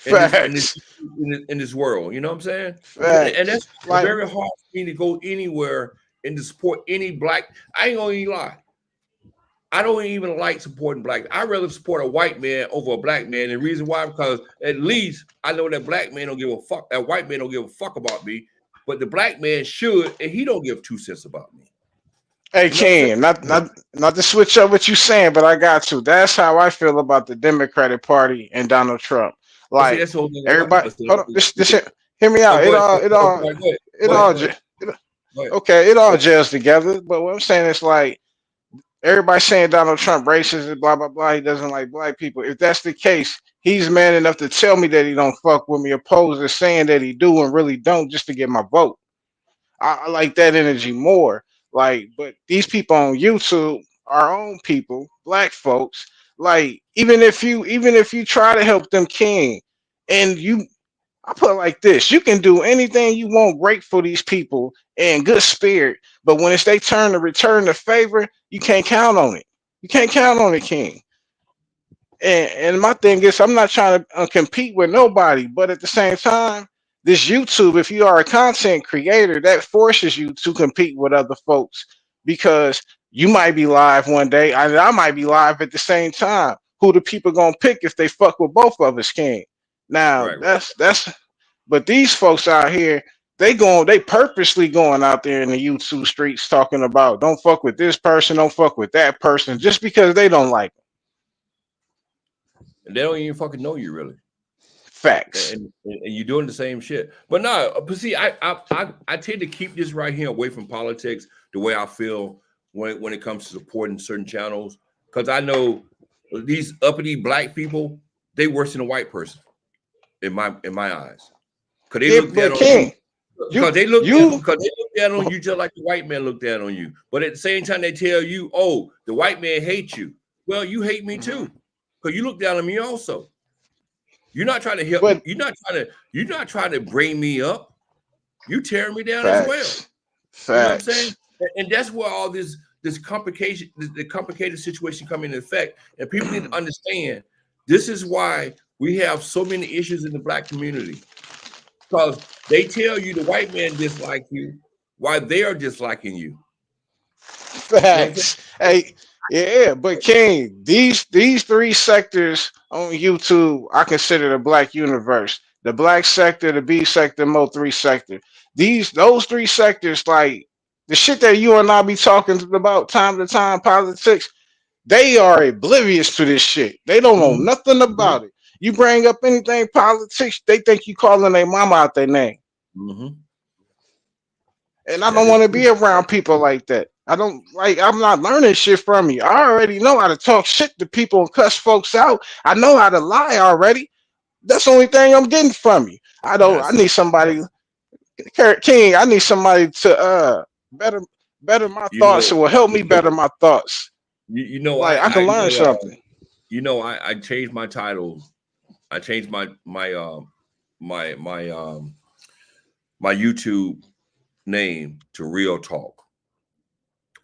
Speaker 1: in this in this
Speaker 3: Facts.
Speaker 1: in this world. You know what I'm saying? And
Speaker 3: Facts.
Speaker 1: that's
Speaker 3: Like,
Speaker 1: very hard for me to go anywhere and to support any black. I ain't gonna even lie. I don't even like supporting black. I'd rather support a white man over a black man. And the reason why, because at least I know that black man don't give a fuck. That white man don't give a fuck about me, but the black man should, and he don't give 2 cents about me.
Speaker 3: hey,
Speaker 1: You know what I'm saying?
Speaker 3: King, not to switch up what you saying, but I got to. That's how I feel about the Democratic Party and Donald Trump.
Speaker 1: But see,
Speaker 3: Like
Speaker 1: that's the whole thing I like.
Speaker 3: everybody,
Speaker 1: But see,
Speaker 3: hold on. Hear me
Speaker 1: oh,
Speaker 3: out.
Speaker 1: go ahead. Oh,
Speaker 3: It
Speaker 1: go ahead.
Speaker 3: all,
Speaker 1: Go ahead. Go ahead.
Speaker 3: okay. It all
Speaker 1: Go ahead.
Speaker 3: gels together. But what I'm saying is like everybody saying Donald Trump racist, blah blah blah. He doesn't like black people. If that's the case, he's man enough to tell me that he don't fuck with me, opposed to saying that he do and really don't just to get my vote. I like that energy more. Like, but these people on YouTube, our own people, black folks, like even if you try to help them, King, and you, I put it like this: you can do anything you want, great for these people and good spirit, but when it's they turn to return the favor, you can't count on it. You can't count on it, King. And my thing is, I'm not trying to compete with nobody, but at the same time, this YouTube, if you are a content creator, that forces you to compete with other folks because you might be live one day, and I might be live at the same time. Who the people gonna pick if they fuck with both of us, King? Now
Speaker 1: Right.
Speaker 3: that's but these folks out here, they purposely going out there in the YouTube streets talking about don't fuck with this person, don't fuck with that person, just because they don't like them.
Speaker 1: And they don't even fucking know you really.
Speaker 3: Facts.
Speaker 1: And you're doing the same shit. But no, but see, I tend to keep this right here away from politics the way I feel when it comes to supporting certain channels. Because I know these uppity black people, they worse than a white person in my eyes. Because they
Speaker 3: Yeah,
Speaker 1: look down
Speaker 3: but
Speaker 1: on you.
Speaker 3: King, you
Speaker 1: Because they look down on you just like the white man look down on you. But at the same time, they tell you, oh, the white man hates you. Well, you hate me
Speaker 3: Mhm.
Speaker 1: too. Because you look down on me also. You're not trying to help me.
Speaker 3: But
Speaker 1: You're not trying to bring me up. You tear me down as well.
Speaker 3: facts,
Speaker 1: You know what I'm saying?
Speaker 3: facts.
Speaker 1: And that's where all this complication, the complicated situation come into effect. And people need to understand this is why we have so many issues in the black community. Because they tell you the white man dislike you while they are disliking you. You know what I'm
Speaker 3: Facts. Hey, yeah, but King, these three sectors on YouTube, I consider the black universe. The black sector, the B sector, Mo three sector. Those three sectors, like the shit that you and I be talking about time to time, politics, they are oblivious to this shit. They don't know
Speaker 1: saying?
Speaker 3: nothing about it. You bring up anything politics, they think you calling their mama out their name.
Speaker 1: Mm-hmm.
Speaker 3: And I
Speaker 1: That
Speaker 3: don't
Speaker 1: is
Speaker 3: want to
Speaker 1: true.
Speaker 3: be around people like that. I don't like. I'm not learning shit from you. I already know how to talk shit to people and cuss folks out. I know how to lie already. That's the only thing I'm getting from you. I don't. I
Speaker 1: That's
Speaker 3: need somebody, King. I need somebody to better my
Speaker 1: you
Speaker 3: thoughts. It
Speaker 1: know
Speaker 3: will help me better my thoughts.
Speaker 1: you know
Speaker 3: Like I
Speaker 1: I
Speaker 3: can learn
Speaker 1: know
Speaker 3: something.
Speaker 1: I changed my title. I changed my my YouTube name to Real Talk.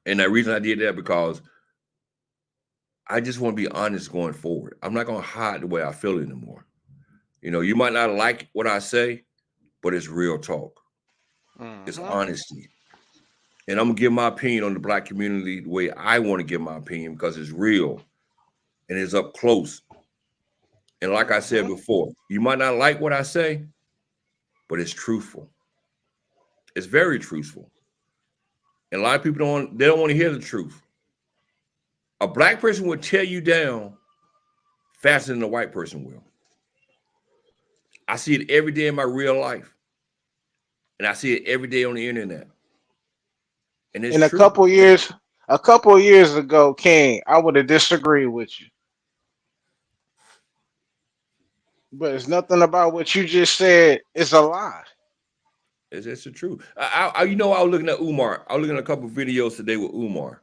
Speaker 1: And the reason I did that because I just want to be honest going forward. I'm not going to hide the way I feel anymore. You know, you might not like what I say, but it's real talk. It's honesty. And I'm going to give my opinion on the Black community the way I want to give my opinion because it's real and it's up close. And like I said before, you might not like what I say, but it's truthful. It's very truthful. And a lot of people don't want to hear the truth. A Black person will tear you down faster than a white person will. I see it every day in my real life. And I see it every day on the internet. And it's
Speaker 3: In a
Speaker 1: true.
Speaker 3: couple years ago, King, I would have disagreed with you. But it's nothing about what you just said is a lie.
Speaker 1: It's the truth. I was looking at Umar. I was looking at a couple of videos today with Umar.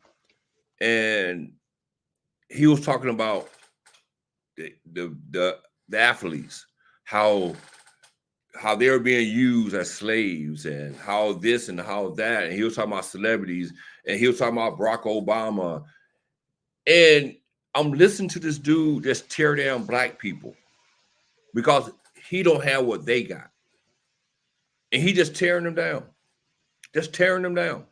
Speaker 1: And he was talking about the athletes, how they were being used as slaves and how this and how that. And he was talking about celebrities and he was talking about Barack Obama. And I'm listening to this dude just tear down Black people because he don't have what they got. And he just tearing them down. Just tearing them down.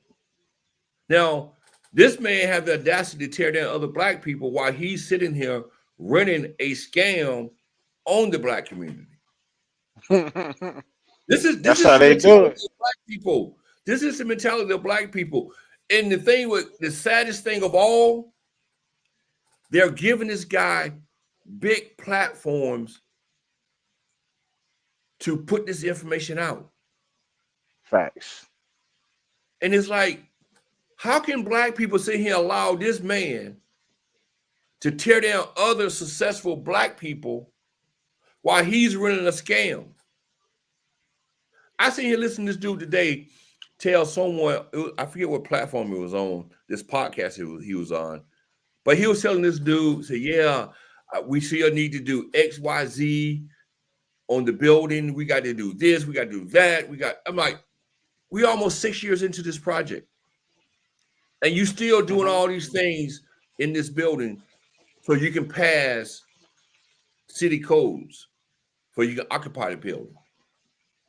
Speaker 1: Now, this man had the audacity to tear down other Black people while he's sitting here running a scam on the Black community. That's
Speaker 3: how they do it.
Speaker 1: Black people. This is the mentality of Black people. And the saddest thing of all, they're giving this guy big platforms to put this information out.
Speaker 3: Facts.
Speaker 1: And it's like, how can Black people sit here and allow this man to tear down other successful Black people while he's running a scam? I seen here listening to this dude today tell someone, I forget what platform it was on, this podcast he was on, but he was telling this dude, say, yeah, we still need to do X, Y, Z on the building. We got to do this. We got to do that. I'm like, we almost 6 years into this project. And you still doing all these things in this building so you can pass city codes so you can occupy the building.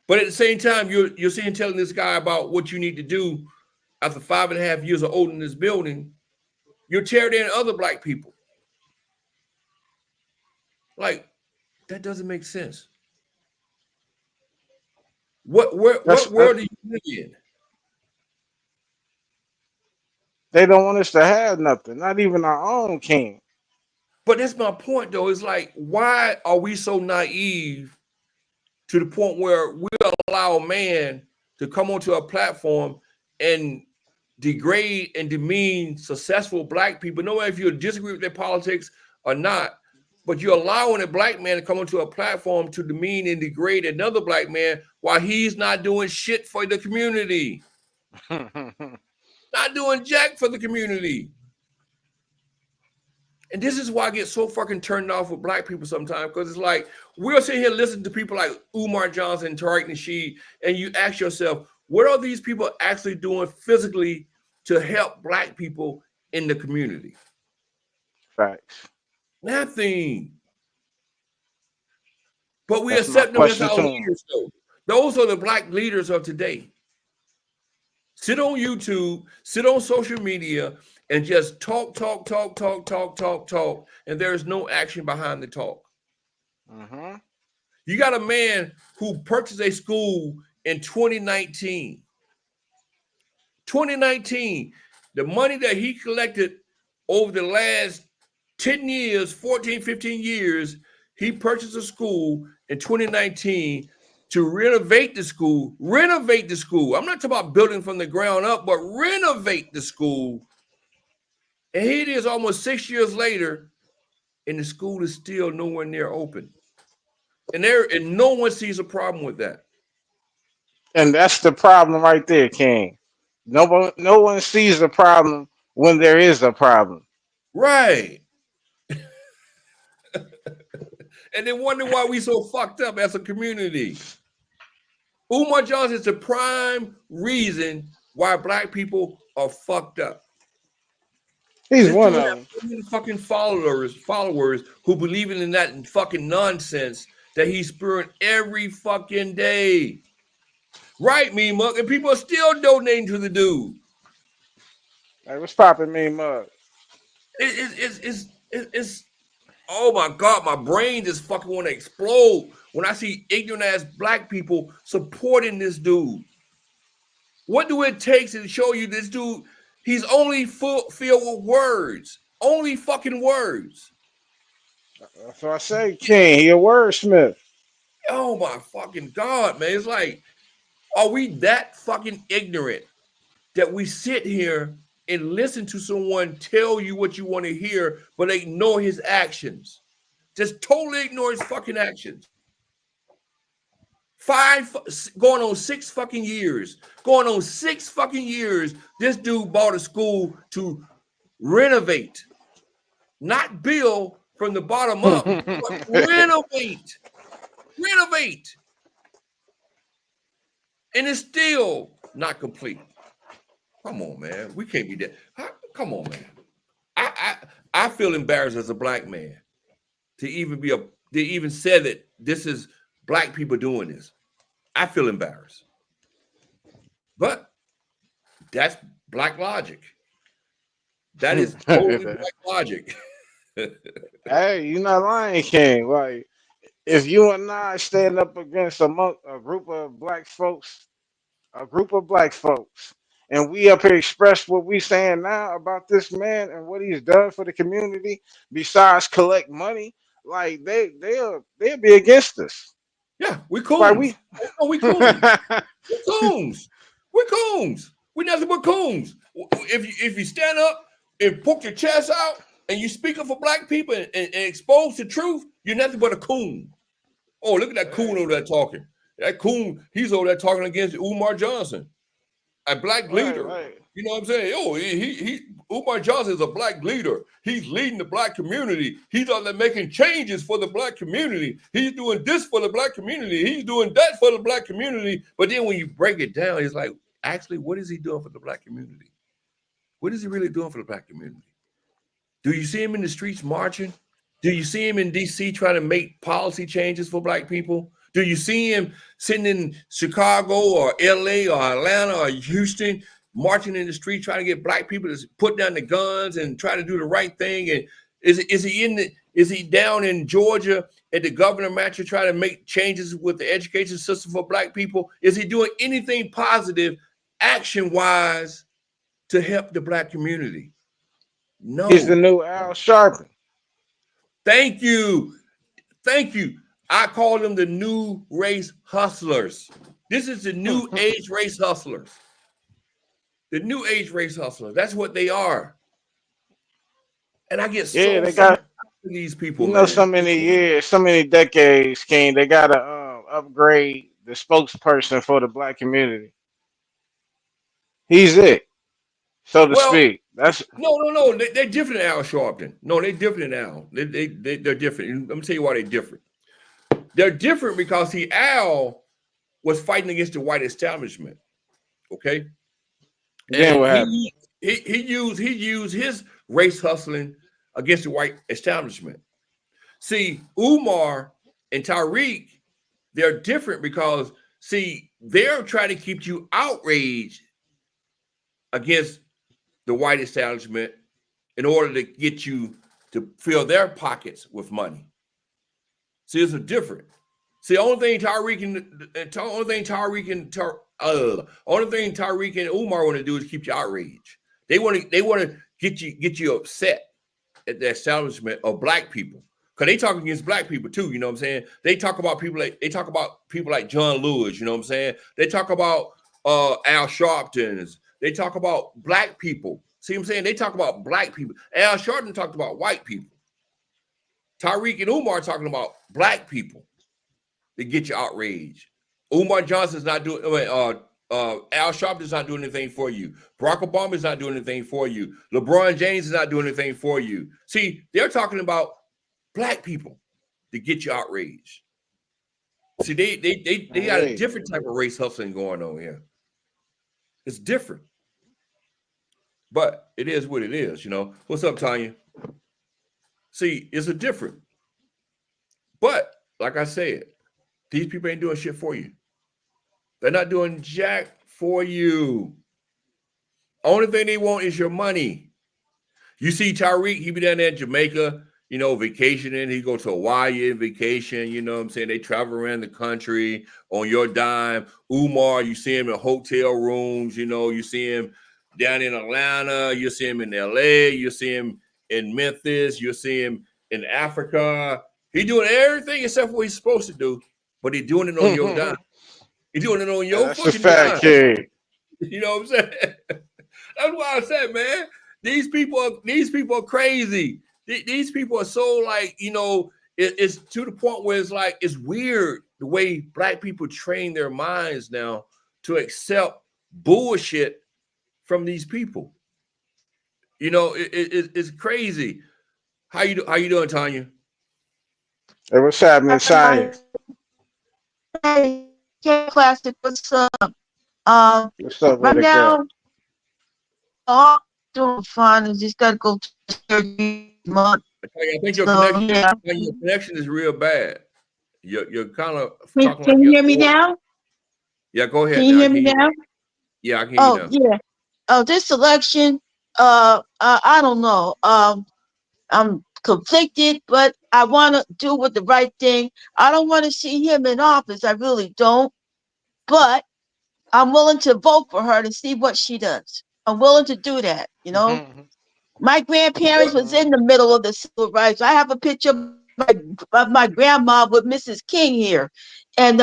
Speaker 1: But at the same time, you're sitting telling this guy about what you need to do after 5.5 years of owning this building. You're tearing down other Black people. Like, that doesn't make sense. What world do you live in?
Speaker 3: They don't want us to have nothing, not even our own king.
Speaker 1: But that's my point, though. It's like, why are we so naive to the point where we allow a man to come onto a platform and degrade and demean successful Black people, no matter if you disagree with their politics or not, but you're allowing a Black man to come onto a platform to demean and degrade another Black man while he's not doing shit for the community. Not doing jack for the community. And this is why I get so fucking turned off with Black people sometimes, because it's like, we'll sit here listening to people like Umar Johnson, Tariq Nasheed, and you ask yourself, what are these people actually doing physically to help Black people in the community?
Speaker 3: Facts.
Speaker 1: Nothing. But we
Speaker 3: That's
Speaker 1: accept
Speaker 3: my
Speaker 1: them as
Speaker 3: question
Speaker 1: our
Speaker 3: to 'em.
Speaker 1: leaders, though. Those are the Black leaders of today. Sit on YouTube, sit on social media, and just talk, and there is no action behind the talk. You got a man who purchased a school in 2019. 2019, the money that he collected over the last 10 years, 14, 15 years, he purchased a school in 2019 to renovate the school. Renovate the school. I'm not talking about building from the ground up, but renovate the school. And here it is almost 6 years later, and the school is still nowhere near open. And no one sees a problem with that.
Speaker 3: And that's the problem right there, King. No one sees the problem when there is a problem.
Speaker 1: Right. And then wonder why we so fucked up as a community. Umar Johnson is the prime reason why black people are fucked up.
Speaker 3: He's
Speaker 1: This
Speaker 3: one
Speaker 1: dude
Speaker 3: of
Speaker 1: has
Speaker 3: them.
Speaker 1: so many fucking followers who believe in that fucking nonsense that he's spewing every fucking day. Right, me mug, and people are still donating to the dude.
Speaker 3: Like, what's popping, me mug?
Speaker 1: It's oh my god, my brain just fucking want to explode when I see ignorant ass black people supporting this dude. What do it take to show you this dude? He's only filled with words, only fucking words.
Speaker 3: That's what I say, King. He a wordsmith.
Speaker 1: Oh my fucking god, man! It's like, are we that fucking ignorant that we sit here and listen to someone tell you what you want to hear, but ignore his actions? Just totally ignore his fucking actions. Going on 6 fucking years. Going on 6 fucking years. This dude bought a school to renovate, not build from the bottom up, but renovate. Renovate. And it's still not complete. Come on, man. We can't be that. Come on, man. I feel embarrassed as a black man to even say that this is black people doing this. I feel embarrassed. But that's black logic. That is totally black logic.
Speaker 3: Hey, you not lying, King. Like, if you and I stand up against a group of black folks, and we up here express what we saying now about this man and what he's done for the community, besides collect money, like they'll be against us.
Speaker 1: Yeah, we
Speaker 3: Like
Speaker 1: coons. Oh, we coons. We coons. We coons. We nothing but coons. If you stand up and poke your chest out and you speak up for black people and expose the truth, you're nothing but a coon. Oh, look at that coon over there talking. That coon, he's over there talking against Umar Johnson, a black leader.
Speaker 3: Right.
Speaker 1: You know what I'm saying? Oh, Umar Johnson is a black leader. He's leading the black community. He's out there making changes for the black community. He's doing this for the black community. He's doing that for the black community. But then when you break it down, it's like, actually, what is he doing for the black community? What is he really doing for the black community? Do you see him in the streets marching? Do you see him in D.C. trying to make policy changes for black people? Do you see him sitting in Chicago or L.A. or Atlanta or Houston marching in the street trying to get black people to put down the guns and try to do the right thing? And is he down in Georgia at the governor mansion trying to make changes with the education system for black people? Is he doing anything positive action-wise to help the black community? No.
Speaker 3: He's the new Al Sharpton.
Speaker 1: Thank you. Thank you. I call them the new race hustlers. This is the new age race hustlers. The new age race hustlers. That's what they are. And I get
Speaker 3: they got
Speaker 1: these people.
Speaker 3: You know, so many years, so many decades, King. They gotta upgrade the spokesperson for the black community. He's it, so to speak. That's
Speaker 1: no. They're different than Al Sharpton. No, they're different than Al. They're different. Let me tell you why they're different. They're different because Al was fighting against the white establishment. Okay.
Speaker 3: And what happened?
Speaker 1: He used his race hustling against the white establishment. See, Umar and Tariq, they're different because, see, they're trying to keep you outraged against the white establishment in order to get you to fill their pockets with money. See, it's a different. See, the only thing Tariq and Umar want to do is keep you outraged. They want to get you upset at the establishment of black people, because they talk against black people too. You know what I'm saying? They talk about people like John Lewis. You know what I'm saying? They talk about Al Sharpton. They talk about black people. See what I'm saying? They talk about black people. Al Sharpton talked about white people. Tariq and Umar talking about black people to get you outraged. Umar Johnson's not doing. Al Sharpton's not doing anything for you. Barack Obama's not doing anything for you. LeBron James is not doing anything for you. See, they're talking about black people to get you outraged. See, they got a
Speaker 3: Hey,
Speaker 1: different type of race hustling going on here. It's different, but it is what it is. What's up, Tanya? See, it's a different. But like I said, these people ain't doing shit for you. They're not doing jack for you. Only thing they want is your money. You see Tariq, he be down there in Jamaica, vacationing. He go to Hawaii on vacation, you know what I'm saying? They travel around the country on your dime. Umar, you see him in hotel rooms, you see him down in Atlanta, you see him in LA, you see him in Memphis, you see him in Africa. He doing everything except what he's supposed to do, but he doing it on your dime. He doing it on your
Speaker 3: that's a
Speaker 1: fucking
Speaker 3: fact,
Speaker 1: dime.
Speaker 3: kid.
Speaker 1: You know what I'm saying? That's why I said, man, these people are crazy. These people are so like, it's to the point where it's like, it's weird the way black people train their minds now to accept bullshit from these people. It's crazy. How you doing, Tanya?
Speaker 3: Hey, what's happening, science?
Speaker 4: Hey, Classic, what's up?
Speaker 3: What's up
Speaker 4: Right
Speaker 3: with it, girl?
Speaker 4: now, I'm doing fine. I just gotta go to the surgery month.
Speaker 1: I think your
Speaker 4: So
Speaker 1: connection,
Speaker 4: yeah.
Speaker 1: your connection is real bad. You're kind of
Speaker 4: Can,
Speaker 1: talking like
Speaker 4: can you
Speaker 1: you're
Speaker 4: hear me
Speaker 1: old.
Speaker 4: now?
Speaker 1: Yeah, go ahead.
Speaker 4: Can you
Speaker 1: Now. I
Speaker 4: hear
Speaker 1: can
Speaker 4: me
Speaker 1: hear you.
Speaker 4: now?
Speaker 1: Yeah, I can hear you
Speaker 4: Oh
Speaker 1: now.
Speaker 4: yeah. Oh, this election, I don't know. I'm conflicted, but I want to do with the right thing. I don't want to see him in office. I really don't. But I'm willing to vote for her to see what she does. I'm willing to do that. My grandparents was in the middle of the civil rights. I have a picture of my grandma with Mrs. King here. And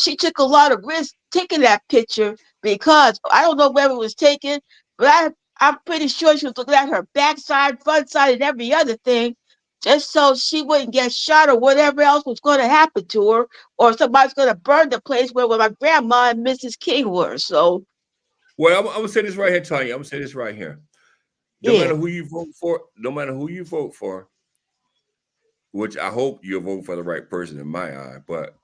Speaker 4: she took a lot of risk taking that picture because I don't know where it was taken, but I'm pretty sure she was looking at her backside, front side, and every other thing, just so she wouldn't get shot or whatever else was going to happen to her, or somebody's going to burn the place where my grandma and Mrs. King were. So,
Speaker 1: Well, I'm gonna say this right here, Tanya. I'm gonna say this right here. No
Speaker 4: yeah.
Speaker 1: matter who you vote for, which I hope you'll vote for the right person in my eye, but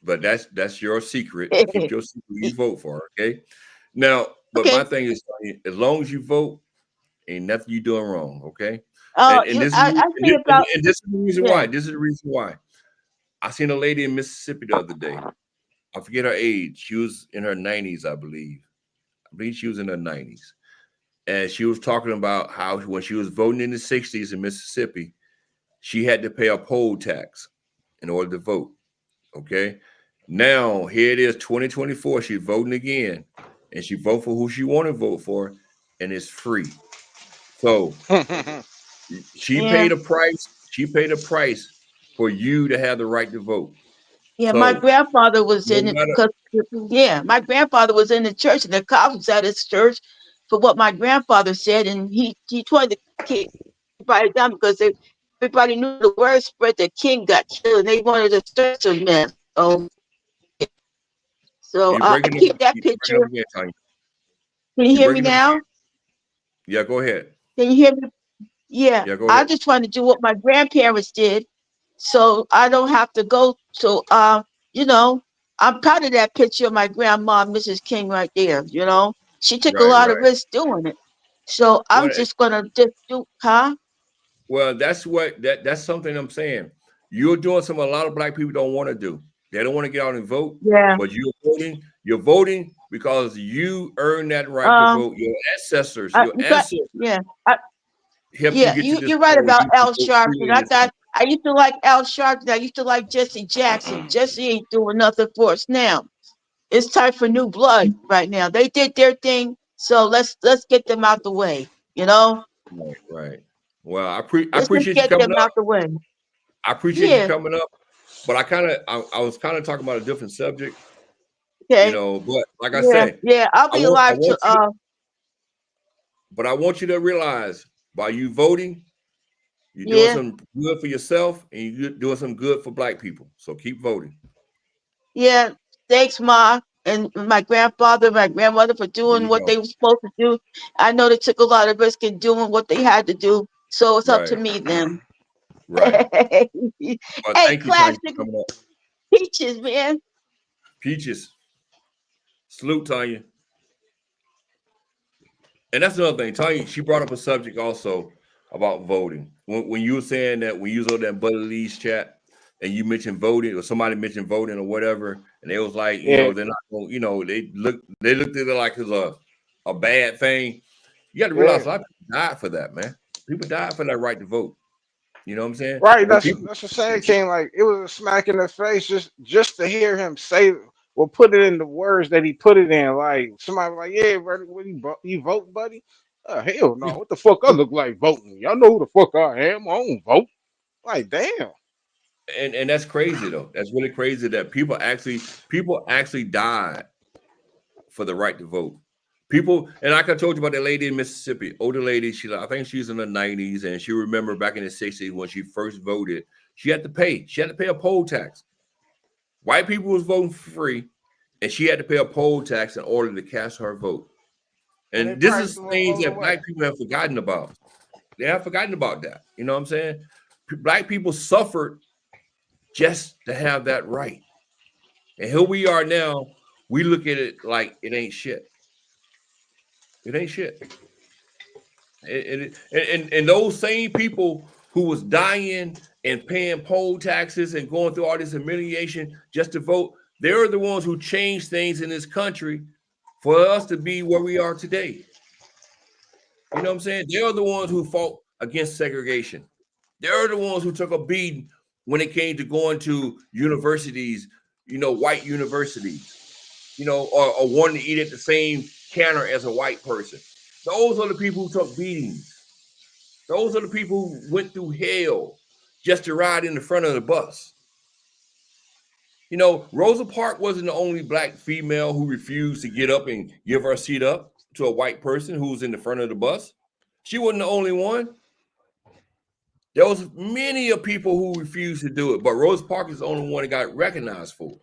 Speaker 1: that's your secret. Keep your secret who you vote for, okay? Now, but
Speaker 4: Okay.
Speaker 1: my thing is, Tanya, as long as you vote, ain't nothing you doing wrong, okay?
Speaker 4: I
Speaker 1: This
Speaker 4: say about
Speaker 1: is the reason
Speaker 4: yeah.
Speaker 1: why. This is the reason why. I seen a lady in Mississippi the other day. I forget her age. She was in her 90s, I believe. I believe she was in her 90s. And she was talking about how when she was voting in the 60s in Mississippi, she had to pay a poll tax in order to vote. Okay. Now, here it is, 2024. She's voting again. And she vote for who she want to vote for, and it's free. So she
Speaker 4: Yeah.
Speaker 1: paid a price. She paid a price for you to have the right to vote.
Speaker 4: Yeah, my
Speaker 1: So
Speaker 4: grandfather was
Speaker 1: no
Speaker 4: in it
Speaker 1: matter
Speaker 4: because my grandfather was in the church and the cops was at his church for what my grandfather said, and he tried to keep everybody down because everybody knew the word spread that King got killed and they wanted to start some mess. So
Speaker 1: you're
Speaker 4: I
Speaker 1: breaking up,
Speaker 4: keep that
Speaker 1: you're breaking up
Speaker 4: picture.
Speaker 1: again, Tanya.
Speaker 4: Can you
Speaker 1: You're
Speaker 4: hear me
Speaker 1: breaking up again.
Speaker 4: now?
Speaker 1: Yeah, go ahead.
Speaker 4: Can you hear me? Yeah,
Speaker 1: Yeah, go
Speaker 4: I
Speaker 1: ahead.
Speaker 4: just trying to do what my grandparents did, so I don't have to go. So, I'm proud of that picture of my grandma, Mrs. King, right there. She took a
Speaker 1: Right,
Speaker 4: lot of
Speaker 1: right.
Speaker 4: risk doing it. So I'm
Speaker 1: Well,
Speaker 4: just gonna just do, huh?
Speaker 1: well, that's something I'm saying. You're doing something a lot of black people don't want to do. They don't want to get out and vote,
Speaker 4: Yeah.
Speaker 1: but you're voting. You're voting because you earned that right to
Speaker 4: Um.
Speaker 1: vote. Your ancestors,
Speaker 4: I,
Speaker 1: your
Speaker 4: but
Speaker 1: ancestors
Speaker 4: yeah. I,
Speaker 1: helped you
Speaker 4: yeah.
Speaker 1: get to this
Speaker 4: You're right
Speaker 1: point where
Speaker 4: about
Speaker 1: you can
Speaker 4: Al
Speaker 1: vote
Speaker 4: Sharpton.
Speaker 1: freely in
Speaker 4: I
Speaker 1: this country.
Speaker 4: thought I used to like Al Sharpton. I used to like Jesse Jackson. Jesse ain't doing nothing for us now. It's time for new blood right now. They did their thing, so let's get them out the way. You know,
Speaker 1: Right, right. Well, I
Speaker 4: let's just
Speaker 1: appreciate you
Speaker 4: get
Speaker 1: coming
Speaker 4: them
Speaker 1: up.
Speaker 4: out the way.
Speaker 1: I appreciate you
Speaker 4: Yeah.
Speaker 1: coming up. But I was kind of talking about a different subject,
Speaker 4: Okay.
Speaker 1: But like I
Speaker 4: Yeah.
Speaker 1: said,
Speaker 4: Yeah. I'll be
Speaker 1: I
Speaker 4: alive
Speaker 1: want
Speaker 4: to.
Speaker 1: you to, but I want you to realize by you voting, you're doing
Speaker 4: Yeah.
Speaker 1: some good for yourself and you're doing some good for black people. So keep voting.
Speaker 4: Yeah. Thanks, Ma, and my grandfather, my grandmother for
Speaker 1: There
Speaker 4: doing
Speaker 1: you
Speaker 4: what they
Speaker 1: go.
Speaker 4: were supposed to do. I know they took a lot of risk in doing what they had to do, so it's up to
Speaker 1: Right,
Speaker 4: me then.
Speaker 1: right.
Speaker 4: Hey,
Speaker 1: But thank you, Tanya,
Speaker 4: classic.
Speaker 1: for coming up.
Speaker 4: Peaches, man.
Speaker 1: Peaches. Salute, Tanya. And that's another thing. Tanya, she brought up a subject also about voting. When you were saying that, when you was on that Buddy Lee's chat and you mentioned voting, or somebody mentioned voting or whatever, and it was like,
Speaker 3: Yeah,
Speaker 1: they're not going, they looked at it like it's a bad thing. You got to realize
Speaker 3: yeah.
Speaker 1: a lot of people died for that, man. People died for that right to vote. You know what I'm saying?
Speaker 3: Right.
Speaker 1: And
Speaker 3: That's
Speaker 1: people,
Speaker 3: that's what saying, King. Like it was a smack in the face just to hear him say or put it in the words that he put it in. Like somebody was like, yeah, brother, what you vote, buddy? Hell no. What the fuck I look like voting? Y'all know who the fuck I am. I don't vote. Like damn.
Speaker 1: and that's crazy though. That's really crazy that people actually died for the right to vote. People, and like I told you about that lady in Mississippi, older lady. I think she's in her 90s, and she remember back in the 60s when she first voted, she had to pay. She had to pay a poll tax. White people was voting for free, and she had to pay a poll tax in order to cast her vote.
Speaker 3: And they
Speaker 1: And this
Speaker 3: probably
Speaker 1: is
Speaker 3: threw her
Speaker 1: things
Speaker 3: vote
Speaker 1: that
Speaker 3: away.
Speaker 1: black people have forgotten about. They have forgotten about that. You know what I'm saying? Black people suffered just to have that right. And here we are now. We look at it like it ain't shit. It ain't shit. And those same people who was dying and paying poll taxes and going through all this humiliation just to vote, they're the ones who changed things in this country for us to be where we are today. You know what I'm saying? They're the ones who fought against segregation. They're the ones who took a beating when it came to going to universities, white universities, or wanting to eat at the same counter as a white person. Those are the people who took beatings. Those are the people who went through hell just to ride in the front of the bus. Rosa Parks wasn't the only black female who refused to get up and give her seat up to a white person who was in the front of the bus. She wasn't the only one. There was many of people who refused to do it, but Rosa Parks is the only one that got recognized for it.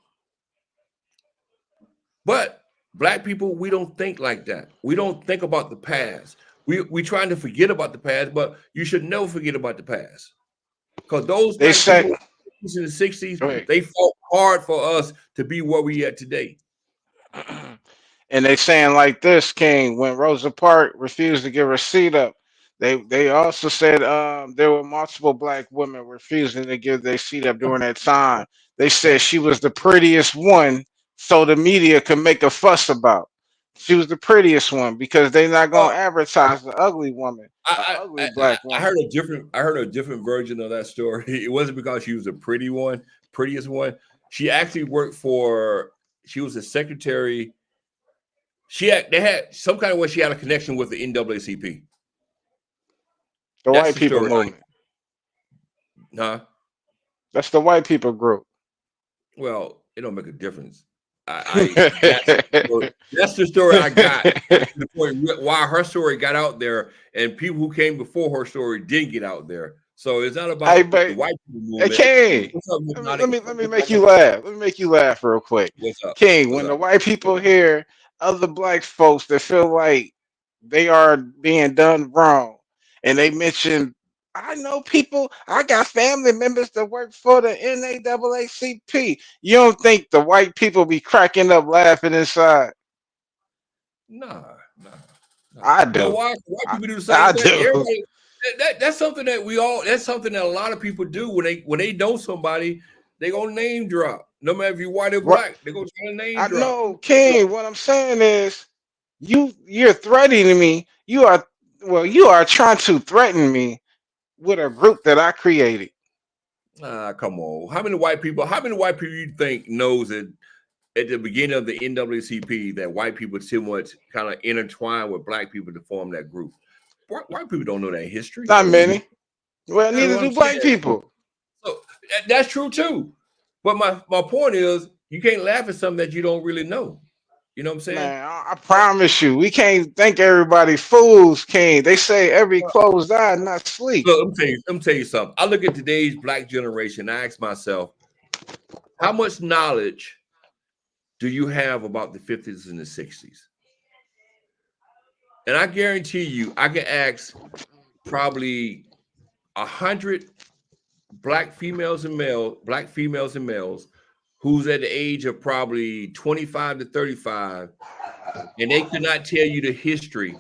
Speaker 1: But black people, we don't think like that. We don't think about the past. We trying to forget about the past, but you should never forget about the past. Because those
Speaker 3: They
Speaker 1: black
Speaker 3: say
Speaker 1: people in the 60s,
Speaker 3: go ahead.
Speaker 1: they fought hard for us to be where we at today.
Speaker 3: And they saying like this, King, when Rosa Parks refused to give her seat up, they also said there were multiple black women refusing to give their seat up during that time. They said she was the prettiest one, so the media could make a fuss about. She was the prettiest one because they're not
Speaker 1: Uh,
Speaker 3: gonna advertise the ugly woman, an
Speaker 1: I,
Speaker 3: ugly
Speaker 1: I
Speaker 3: black
Speaker 1: I
Speaker 3: woman.
Speaker 1: heard a different version of that story. It wasn't because she was the prettiest one. She actually worked for. She was a secretary. They had some kind of way she had a connection with the NAACP.
Speaker 3: The
Speaker 1: That's
Speaker 3: white
Speaker 1: the
Speaker 3: people
Speaker 1: story.
Speaker 3: movement.
Speaker 1: Huh?
Speaker 3: That's the white people group.
Speaker 1: Well, it don't make a difference. That's the story I got. To the point why her story got out there, and people who came before her story didn't get out there. So it's not
Speaker 3: Hey,
Speaker 1: about the
Speaker 3: but
Speaker 1: white people
Speaker 3: hey,
Speaker 1: movement.
Speaker 3: King,
Speaker 1: What's up,
Speaker 3: let me make
Speaker 1: Hypnotic?
Speaker 3: you laugh. Let me make you laugh real quick.
Speaker 1: What's up?
Speaker 3: King,
Speaker 1: What's
Speaker 3: when the
Speaker 1: up?
Speaker 3: white people hear other black folks that feel like they are being done wrong, and they mention, I know people, I got family members that work for the NAACP. You don't think the white people be cracking up laughing inside?
Speaker 1: Nah, nah, nah.
Speaker 3: I
Speaker 1: You know
Speaker 3: do.
Speaker 1: why? White people do the same
Speaker 3: I
Speaker 1: thing.
Speaker 3: do.
Speaker 1: Everybody. That's something that that's something that a lot of people do when they know somebody, they gonna name drop. No matter if you're white or
Speaker 3: Right.
Speaker 1: black, they gonna try to name
Speaker 3: I
Speaker 1: drop.
Speaker 3: know, King. What I'm saying is, you're threatening me. You are trying to threaten me with a group that I created.
Speaker 1: Ah, come on. How many white people you think knows that at the beginning of the NAACP that white people too much kind of intertwined with black people to form that group? White people don't know that history.
Speaker 3: Not many. Well,
Speaker 1: That's
Speaker 3: neither
Speaker 1: what
Speaker 3: do
Speaker 1: I'm saying.
Speaker 3: black people.
Speaker 1: So that's true too. But my point is, you can't laugh at something that you don't really know. You know what I'm saying?
Speaker 3: Man, I promise you, we can't think everybody fools, King. They say every closed eye not sleep.
Speaker 1: Look, let me tell you something. I look at today's black generation. I ask myself, how much knowledge do you have about the 50s and the 60s? And I guarantee you, I can ask probably 100 black females and males who's at the age of probably 25 to 35, and they could not tell you the history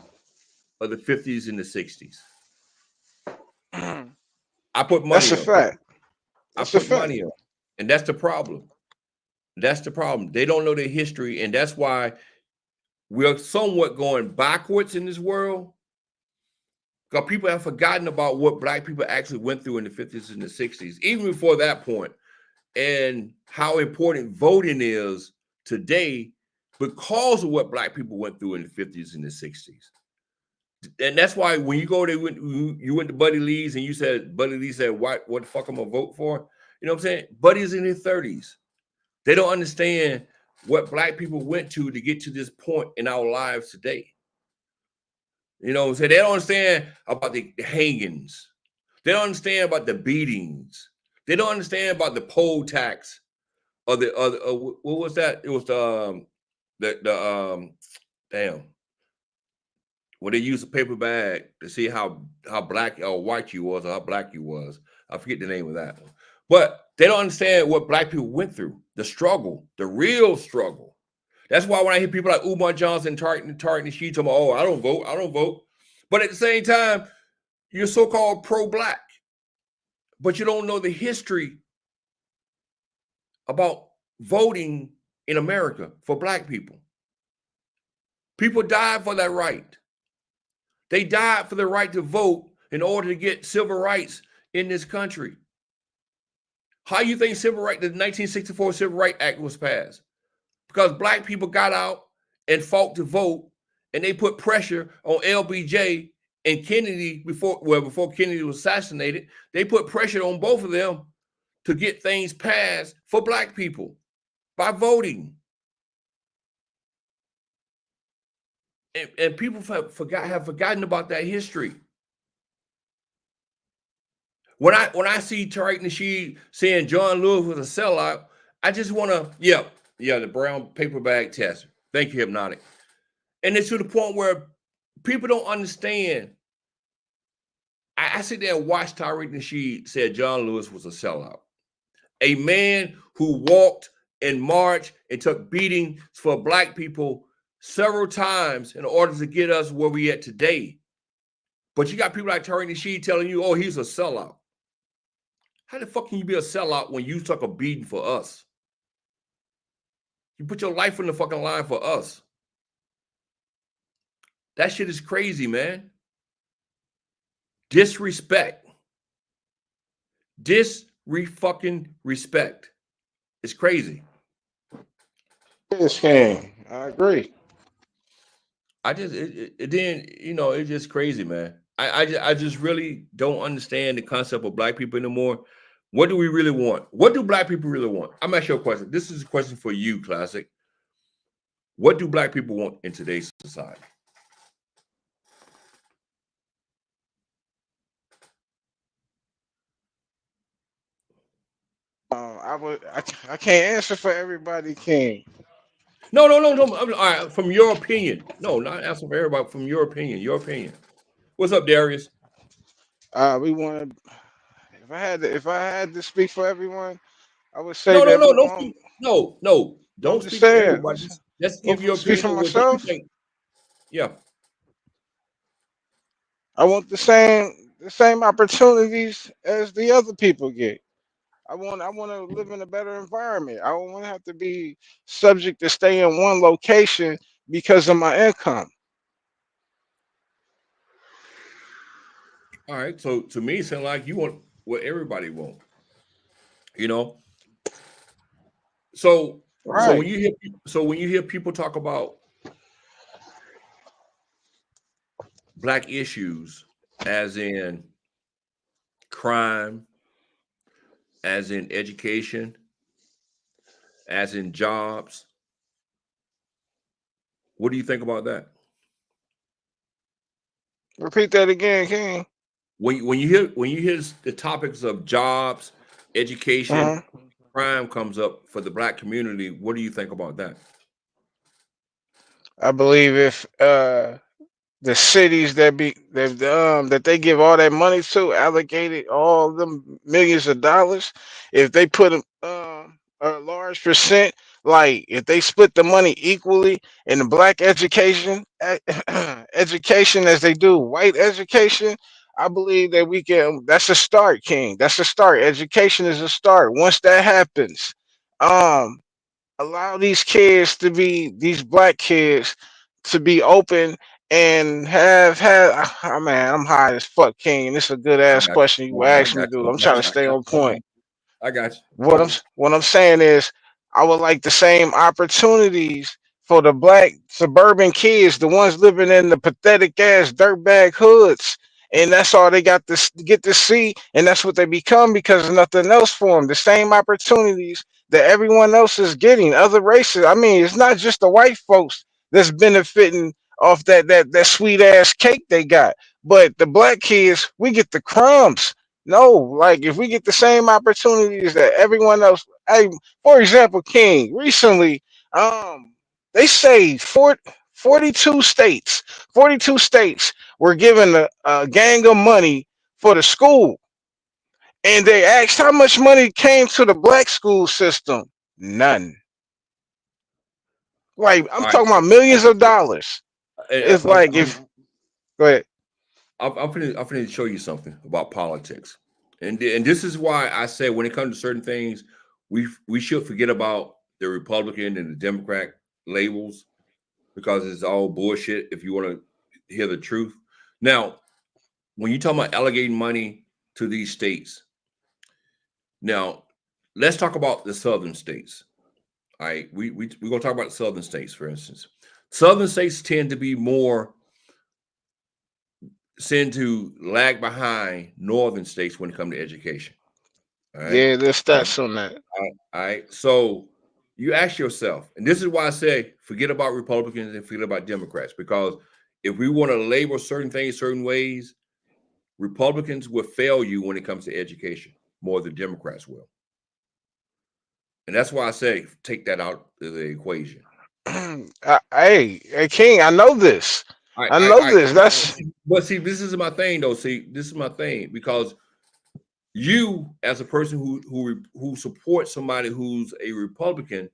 Speaker 1: of the 50s and the 60s. I put
Speaker 3: That's
Speaker 1: money
Speaker 3: a
Speaker 1: on.
Speaker 3: fact.
Speaker 1: I
Speaker 3: That's a
Speaker 1: put
Speaker 3: fact.
Speaker 1: money on. And that's the problem. That's the problem. They don't know their history, and that's why we're somewhat going backwards in this world. Because people have forgotten about what Black people actually went through in the 50s and the 60s, even before that point, and how important voting is today because of what Black people went through in the 50s and the 60s. And that's why when you go there, you went to Buddy Lee's and you said, Buddy Lee said, what the fuck I'm gonna vote for? You know what I'm saying? Buddy's in his 30s. They don't understand what Black people went to get to this point in our lives today. You know what I'm saying? They don't understand about the hangings. They don't understand about the beatings. They don't understand about the poll tax or the other. What was that? It was the damn. When they used a paper bag to see how black or white you was or how black you was. I forget the name of that one. But they don't understand what Black people went through, the struggle, the real struggle. That's why when I hear people like Umar Johnson, Tartan and she talking about, oh, I don't vote. But at the same time, you're so-called pro-Black, but you don't know the history about voting in America for Black people. People died for that right. They died for the right to vote in order to get civil rights in this country. How you think the 1964 Civil Rights Act was passed? Because Black people got out and fought to vote, and they put pressure on LBJ and Kennedy before Kennedy was assassinated. They put pressure on both of them to get things passed for Black people by voting. And people have forgotten about that history. When I see Tariq Nasheed saying John Lewis was a sellout, I just want to, the brown paper bag test. Thank you, Hypnotic. And it's to the point where people don't understand. I sit there and watch Tariq Nasheed say John Lewis was a sellout. A man who walked and marched and took beatings for Black people several times in order to get us where we at today. But you got people like Tariq Nasheed telling you, oh, he's a sellout. How the fuck can you be a sellout when you took a beating for us? You put your life on the fucking line for us. That shit is crazy, man. Disrespect. Fucking respect. It's crazy.
Speaker 3: This game, I agree.
Speaker 1: It's just crazy, man. I just really don't understand the concept of Black people anymore. What do we really want? What do Black people really want? I'm asking you a question. This is a question for you, Classic. What do Black people want in today's society?
Speaker 3: I can't answer for everybody, King.
Speaker 1: No. All right, from your opinion. No, not asking for everybody. From your opinion. Your opinion. What's up, Darius?
Speaker 3: We want to. If I had to speak for everyone, I would say
Speaker 1: No. Don't
Speaker 3: I'm
Speaker 1: speak
Speaker 3: just
Speaker 1: for
Speaker 3: saying.
Speaker 1: everybody. Just give your
Speaker 3: Speak
Speaker 1: opinion
Speaker 3: for
Speaker 1: on what you
Speaker 3: myself.
Speaker 1: think. Yeah.
Speaker 3: I want the same opportunities as the other people get. I want to live in a better environment. I don't want to have to be subject to stay in one location because of my income.
Speaker 1: All right. So to me, it sounds like you want what everybody wants. You know. So
Speaker 3: Right.
Speaker 1: when you hear people talk about Black issues, as in crime, as in education, as in jobs, what do you think about that?
Speaker 3: Repeat that again, King.
Speaker 1: When you hear the topics of jobs, education,
Speaker 3: Uh-huh.
Speaker 1: crime comes up for the Black community, what do you think about that?
Speaker 3: I believe if the cities that they give all that money to, allocated all them millions of dollars, if they put them a large percent, like if they split the money equally in the black education, education as they do white education, I believe that we can. That's a start, King. That's a start. Education is a start. Once that happens, um, allow these kids to be these black kids to be open and have. Oh, man, I'm high as fuck, King. And this is a good
Speaker 1: I
Speaker 3: ass
Speaker 1: got
Speaker 3: question
Speaker 1: you.
Speaker 3: you
Speaker 1: I
Speaker 3: asked me,
Speaker 1: got
Speaker 3: dude.
Speaker 1: you.
Speaker 3: I'm trying to stay on point.
Speaker 1: I got you.
Speaker 3: What I'm saying is, I would like the same opportunities for the black suburban kids, the ones living in the pathetic ass dirtbag hoods, and that's all they got to get to see, and that's what they become because there's nothing else for them. The same opportunities that everyone else is getting, other races. I mean, it's not just the white folks that's benefiting off that sweet ass cake they got, but the black kids, we get the crumbs. No, like if we get the same opportunities that everyone else, hey, for example, King, recently, they say 42 states, 42 states were given a gang of money for the school. And they asked how much money came to the black school system. None. Like I'm
Speaker 1: All right.
Speaker 3: talking about millions of dollars.
Speaker 1: I,
Speaker 3: It's like if go ahead.
Speaker 1: I'm finna show you something about politics, and this is why I say when it comes to certain things, we should forget about the Republican and the Democrat labels because it's all bullshit. If you want to hear the truth, now when you talk about allocating money to these states, now let's talk about the southern states. All right, we're gonna talk about the southern states, for instance. Southern states tend to be more tend to lag behind northern states when it comes to education. All right.
Speaker 3: Yeah, there's stats on that.
Speaker 1: All right. So you ask yourself, and this is why I say forget about Republicans and forget about Democrats, because if we want to label certain things certain ways, Republicans will fail you when it comes to education more than Democrats will. And that's why I say take that out of the equation.
Speaker 3: Hey, King, I know this. I know this. That's
Speaker 1: But see, this is my thing, though. See, this is my thing because you, as a person who supports somebody who's a Republican,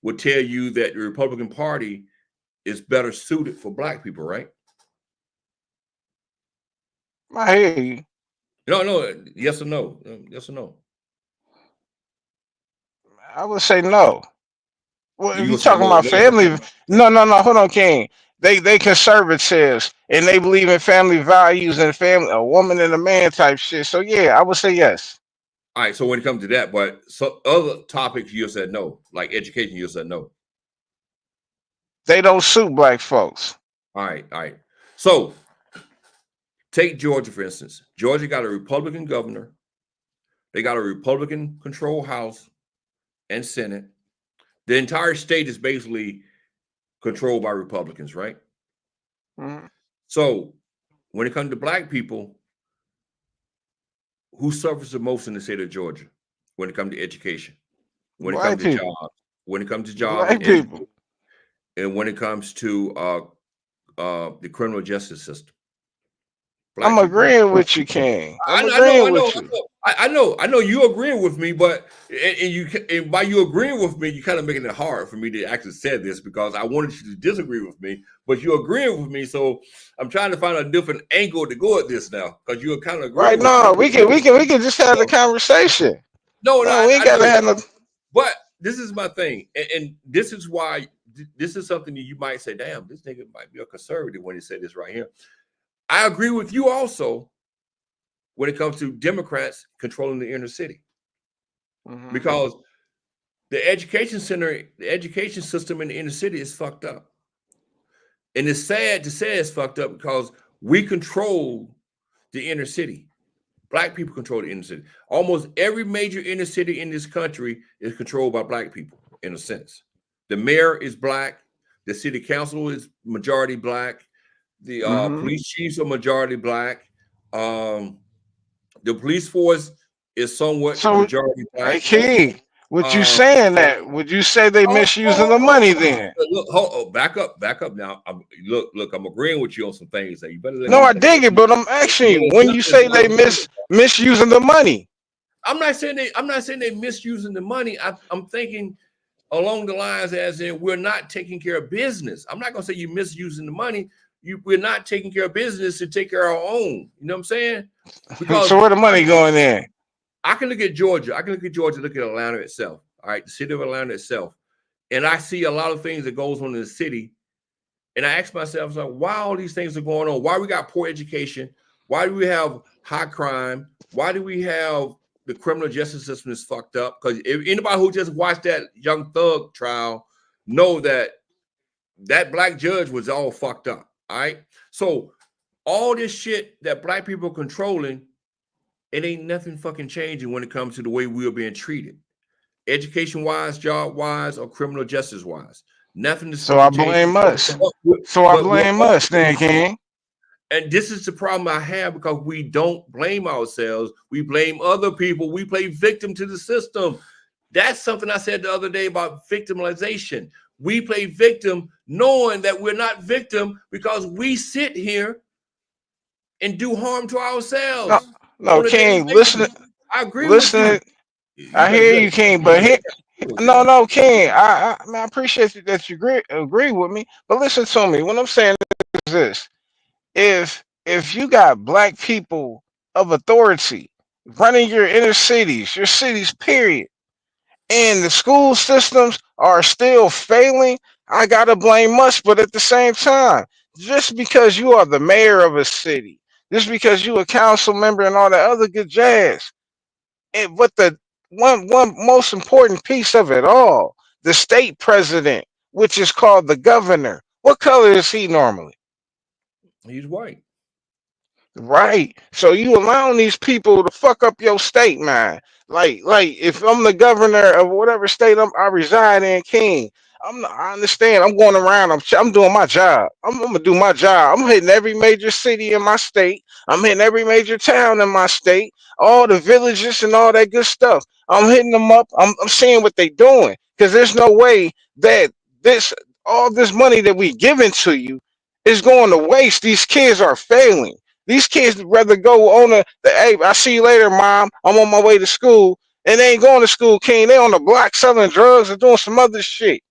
Speaker 1: would tell you that the Republican Party is better suited for black people, right?
Speaker 3: I hear you.
Speaker 1: No, yes or no? Yes or no?
Speaker 3: I would say no. Well, if
Speaker 1: You
Speaker 3: you're
Speaker 1: gonna say
Speaker 3: talking
Speaker 1: no?
Speaker 3: about family, no. Hold on, King. They conservatives and they believe in family values and family, a woman and a man type shit. So yeah, I would say yes.
Speaker 1: All right. So when it comes to that, but some other topics you said no, like education, you said no.
Speaker 3: They don't suit black folks.
Speaker 1: All right. So take Georgia, for instance. Georgia got a Republican governor. They got a Republican controlled House and Senate. The entire state is basically controlled by Republicans, right?
Speaker 3: Mhm.
Speaker 1: So when it comes to black people, who suffers the most in the state of Georgia when it comes to education, when it
Speaker 3: White
Speaker 1: comes to
Speaker 3: people.
Speaker 1: jobs, when it comes to jobs,
Speaker 3: Black people.
Speaker 1: and when it comes to the criminal justice system?
Speaker 3: I'm
Speaker 1: Black people.
Speaker 3: agreeing with you, King.
Speaker 1: I
Speaker 3: I'm
Speaker 1: know,
Speaker 3: agreeing with you.
Speaker 1: I know you agreeing with me, but and by you agreeing with me, you kind of making it hard for me to actually say this because I wanted you to disagree with me, but you're agreeing with me, so I'm trying to find a different angle to go at this now because you're kind of agreeing.
Speaker 3: Right? No, we can just have the conversation.
Speaker 1: No,
Speaker 3: we ain't gotta have no.
Speaker 1: But this is my thing, and this is why this is something that you might say, "Damn, this nigga might be a conservative when he said this right here." I agree with you also when it comes to Democrats controlling the inner city.
Speaker 3: Mhm.
Speaker 1: Because the education system in the inner city is fucked up. And it's sad to say it's fucked up because we control the inner city. Black people control the inner city. Almost every major inner city in this country is controlled by black people, in a sense. The mayor is black. The city council is majority black. The police chiefs are majority black. The police force is somewhat majority black.
Speaker 3: Hey, King, would you saying that? Would you say they misusing the money then?
Speaker 1: Look, back up now. Look, I'm agreeing with you on some things that you better.
Speaker 3: No, I dig it, but I'm asking you when you say they misusing the money.
Speaker 1: I'm not saying they misusing the money. I'm thinking along the lines as in we're not taking care of business. I'm not gonna say you misusing the money. We're not taking care of business to take care of our own. You know what I'm saying? Because
Speaker 3: So where the money going in?
Speaker 1: I can look at Georgia. Look at Atlanta itself. All right, the city of Atlanta itself. And I see a lot of things that goes on in the city. And I ask myself, like, why all these things are going on? Why we got poor education? Why do we have high crime? Why do we have the criminal justice system is fucked up? Because if anybody who just watched that Young Thug trial know that black judge was all fucked up. All right. So all this shit that black people are controlling, it ain't nothing fucking changing when it comes to the way we are being treated. Education wise, job wise, or criminal justice wise. Nothing is
Speaker 3: So I
Speaker 1: fucking
Speaker 3: blame
Speaker 1: changing.
Speaker 3: us. So I blame us then, King.
Speaker 1: And this is the problem I have because we don't blame ourselves. We blame other people. We play victim to the system. That's something I said the other day about victimization. We play victim knowing that we're not victim because we sit here and do harm to ourselves.
Speaker 3: No, King, listen.
Speaker 1: I agree
Speaker 3: listen,
Speaker 1: with you.
Speaker 3: I hear you, King, but no, King. I appreciate you that you agree with me. But listen to me. What I'm saying is this: if you got black people of authority running your inner cities, your cities, period, and the school systems are still failing, I gotta blame us. But at the same time, just because you are the mayor of a city, just because you a council member and all that other good jazz, but the one most important piece of it all, the state president, which is called the governor. What color is he normally?
Speaker 1: He's white.
Speaker 3: Right. So you allowing these people to fuck up your state, man. Like if I'm the governor of whatever state I reside in, King, I understand. I'm going around. I'm doing my job. I'm gonna do my job. I'm hitting every major city in my state. I'm hitting every major town in my state. All the villages and all that good stuff. I'm hitting them up. I'm seeing what they doing because there's no way that all this money that we giving to you is going to waste. These kids are failing. These kids rather go on hey, I see you later, mom. I'm on my way to school. And they ain't going to school, King. They on the block selling drugs or doing some other shit.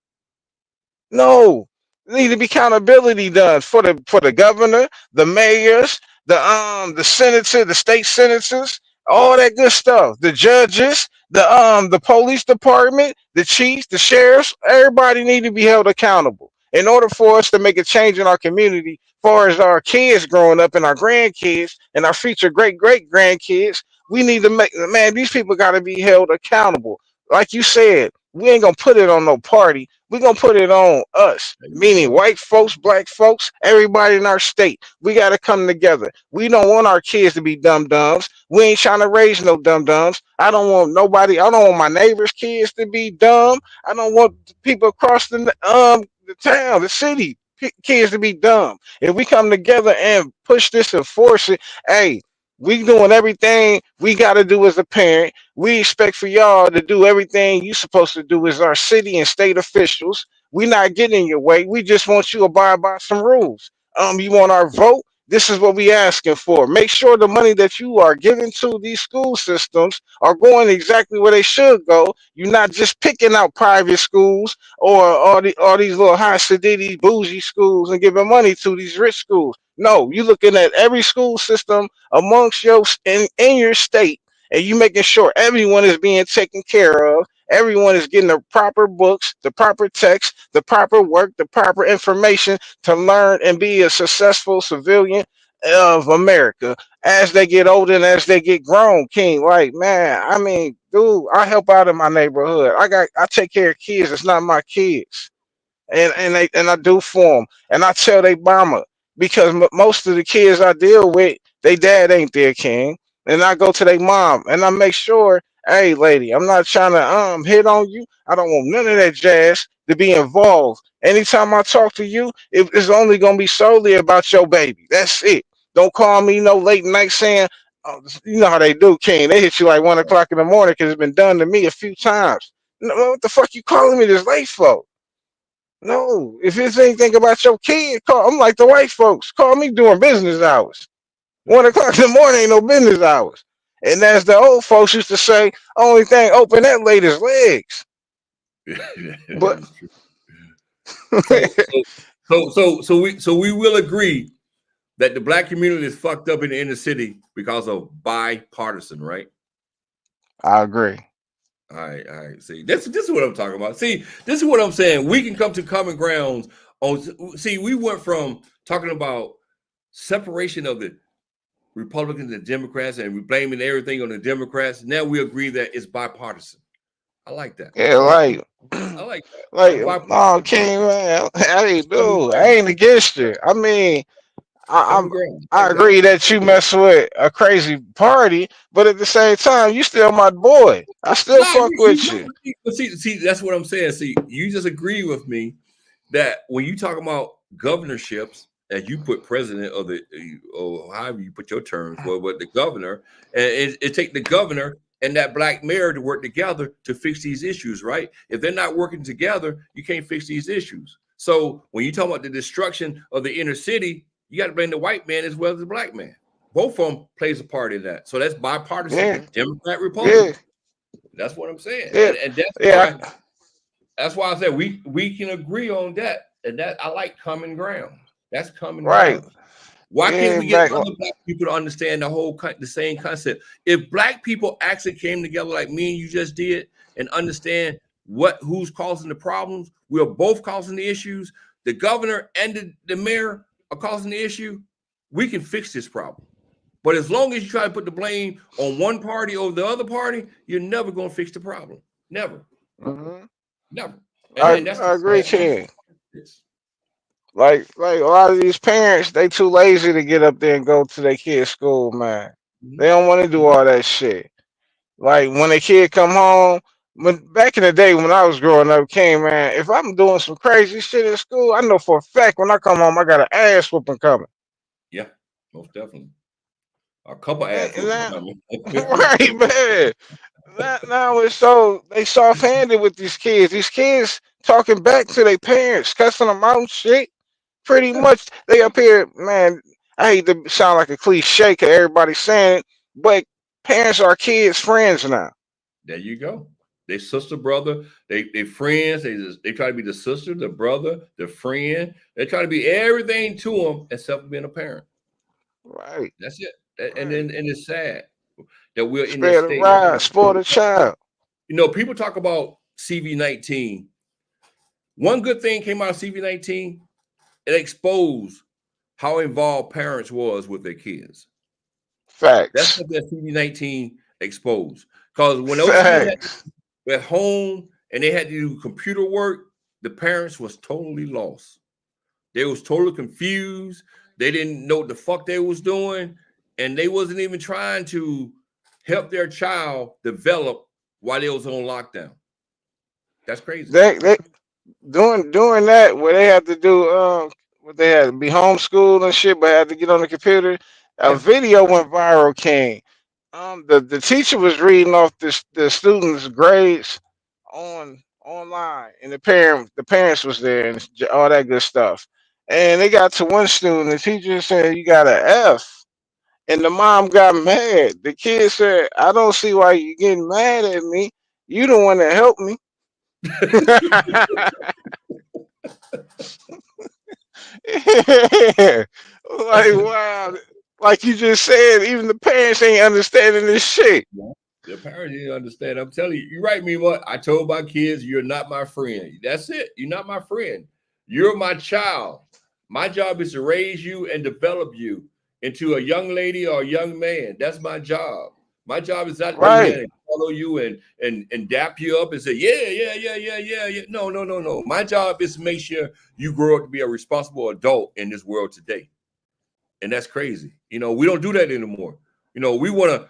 Speaker 3: No. There need to be accountability done for the governor, the mayors, the senator, the state senators, all that good stuff. The judges, the police department, the chiefs, the sheriffs, everybody need to be held accountable. In order for us to make a change in our community, far as our kids growing up and our grandkids and our future great grandkids, we need to these people got to be held accountable. Like you said, we ain't gonna put it on no party. We're gonna put it on us, meaning white folks, black folks, everybody in our state. We gotta come together. We don't want our kids to be dumb dumbs. We ain't trying to raise no dumb dumbs. I don't want my neighbors' kids to be dumb. I don't want people across the town, the city, kids to be dumb. If we come together and push this and force it, hey, we doing everything we got to do as a parent. We expect for y'all to do everything you supposed to do as our city and state officials. We not getting in your way. We just want you to abide by some rules. You want our vote? This is what we asking for. Make sure the money that you are giving to these school systems are going exactly where they should go. You're not just picking out private schools or all these little high sedity bougie schools and giving money to these rich schools. No, you're looking at every school system amongst in your state, and you making sure everyone is being taken care of. Everyone is getting the proper books, the proper text, the proper work, the proper information to learn and be a successful civilian of America as they get older and as they get grown, King. Like, man, I mean, dude, I help out in my neighborhood. I take care of kids. It's not my kids. And I do for them. And I tell they mama, because most of the kids I deal with, they dad ain't there, King. And I go to their mom and I make sure, hey, lady, I'm not trying to hit on you. I don't want none of that jazz to be involved. Anytime I talk to you, it's only gonna be solely about your baby. That's it. Don't call me no late night saying, oh, you know how they do, King. They hit you like 1 o'clock in the morning because it's been done to me a few times. No, what the fuck you calling me this late for? No, if it's anything about your kid, I'm like the white folks. Call me during business hours. 1 o'clock in the morning ain't no business hours. And as the old folks used to say, only thing open that lady's legs.
Speaker 1: That
Speaker 3: But
Speaker 1: is true. So we will agree that the black community is fucked up in the inner city because of bipartisan, right?
Speaker 3: I agree.
Speaker 1: All right. See, this is what I'm talking about. See, this is what I'm saying. We can come to common grounds on. See, we went from talking about separation of the Republicans and Democrats, and we blaming everything on the Democrats. Now we agree that it's bipartisan. I like that.
Speaker 3: Yeah,
Speaker 1: I like that.
Speaker 3: like,
Speaker 1: Bipartisan.
Speaker 3: no, King, man. Hey,
Speaker 1: Common
Speaker 3: dude, I
Speaker 1: ground.
Speaker 3: ain't against it. I mean,
Speaker 1: Common ground. I
Speaker 3: I
Speaker 1: like that.
Speaker 3: agree that you mess with a crazy party, but at the same time, you still my boy. I still
Speaker 1: No,
Speaker 3: fuck with you.
Speaker 1: see, that's what I'm saying. See, you just agree with me that when you talk about governorships, as you put president of the, or however you put your terms, well, but the governor, and it take the governor and that black mayor to work together to fix these issues, right? If they're not working together, you can't fix these issues. So when you talk about the destruction of the inner city, you got to blame the white man as well as the black man. Both of them plays a part in that. So that's bipartisan,
Speaker 3: Yeah,
Speaker 1: Democrat,
Speaker 3: yeah,
Speaker 1: Republican. That's what I'm saying,
Speaker 3: yeah,
Speaker 1: and that's
Speaker 3: yeah.
Speaker 1: why I said we can agree on that, and that I like common ground. That's common
Speaker 3: Right.
Speaker 1: ground. Why can't
Speaker 3: Yeah,
Speaker 1: we get
Speaker 3: back.
Speaker 1: other black people to understand the same concept? If black people actually came together like me and you just did, and understand who's causing the problems, we are both causing the issues. The governor and the mayor are causing the issue. We can fix this problem. But as long as you try to put the blame on one party over the other party, you're never going to fix the problem. Never,
Speaker 3: Mhm.
Speaker 1: never. And that's the
Speaker 3: I agree,
Speaker 1: sad truth.
Speaker 3: King.
Speaker 1: Yes.
Speaker 3: Like a lot of these parents, they too lazy to get up there and go to their kid's school, man. They
Speaker 1: Mhm.
Speaker 3: don't want to do all that shit. Like when a kid come home, when back in the day when I was growing up, King, man, if I'm doing some crazy shit in school, I know for a fact when I come home, I got an ass whooping coming.
Speaker 1: Yeah, most definitely. A couple ass
Speaker 3: And
Speaker 1: whoopings
Speaker 3: now,
Speaker 1: coming.
Speaker 3: right, man. Now it's so they soft-handed with these kids. These kids talking back to their parents, cussing them out and shit. Pretty
Speaker 1: Yeah,
Speaker 3: much, they up here, man. I hate to sound like a cliche, cause everybody's saying it, but parents are kids' friends now.
Speaker 1: there you go. They sister, brother, they friends. They try to be the sister, the brother, the friend. They try to be everything to them except being a parent.
Speaker 3: Right,
Speaker 1: That's it. And
Speaker 3: right.
Speaker 1: it's sad that we're in this
Speaker 3: Spare the
Speaker 1: state.
Speaker 3: ride, spoil the child.
Speaker 1: You know, people talk about CV-19. One good thing came out of CV-19. It exposed how involved parents was with their kids. That's
Speaker 3: Facts,
Speaker 1: what that CV-19 exposed. Because when those kids
Speaker 3: facts.
Speaker 1: were at home and they had to do computer work, the parents was totally lost. They was totally confused. They didn't know what the fuck they was doing, and they wasn't even trying to help their child develop while they was on lockdown. That's crazy.
Speaker 3: They doing that where they had to do what they had to be homeschooled and shit, but had to get on the computer. A
Speaker 1: Yeah.
Speaker 3: video went viral, King. The teacher was reading off the students' grades online, and the parents was there and all that good stuff. And they got to one student, the teacher said, "You got an F," and the mom got mad. The kid said, "I don't see why you getting mad at me. You the one that helped me." Yeah. Like wow. Like you just said, even the parents ain't understanding this shit.
Speaker 1: The parents didn't understand. I'm telling you, you're right, me. What I told my kids, you're not my friend. That's it. You're not my friend. You're my child. My job is to raise you and develop you into a young lady or a young man. That's my job. My job is not to be
Speaker 3: Right.
Speaker 1: here and follow you and dap you up and say, yeah. No. My job is to make sure you grow up to be a responsible adult in this world today. And that's crazy. You know, we don't do that anymore. You know, we want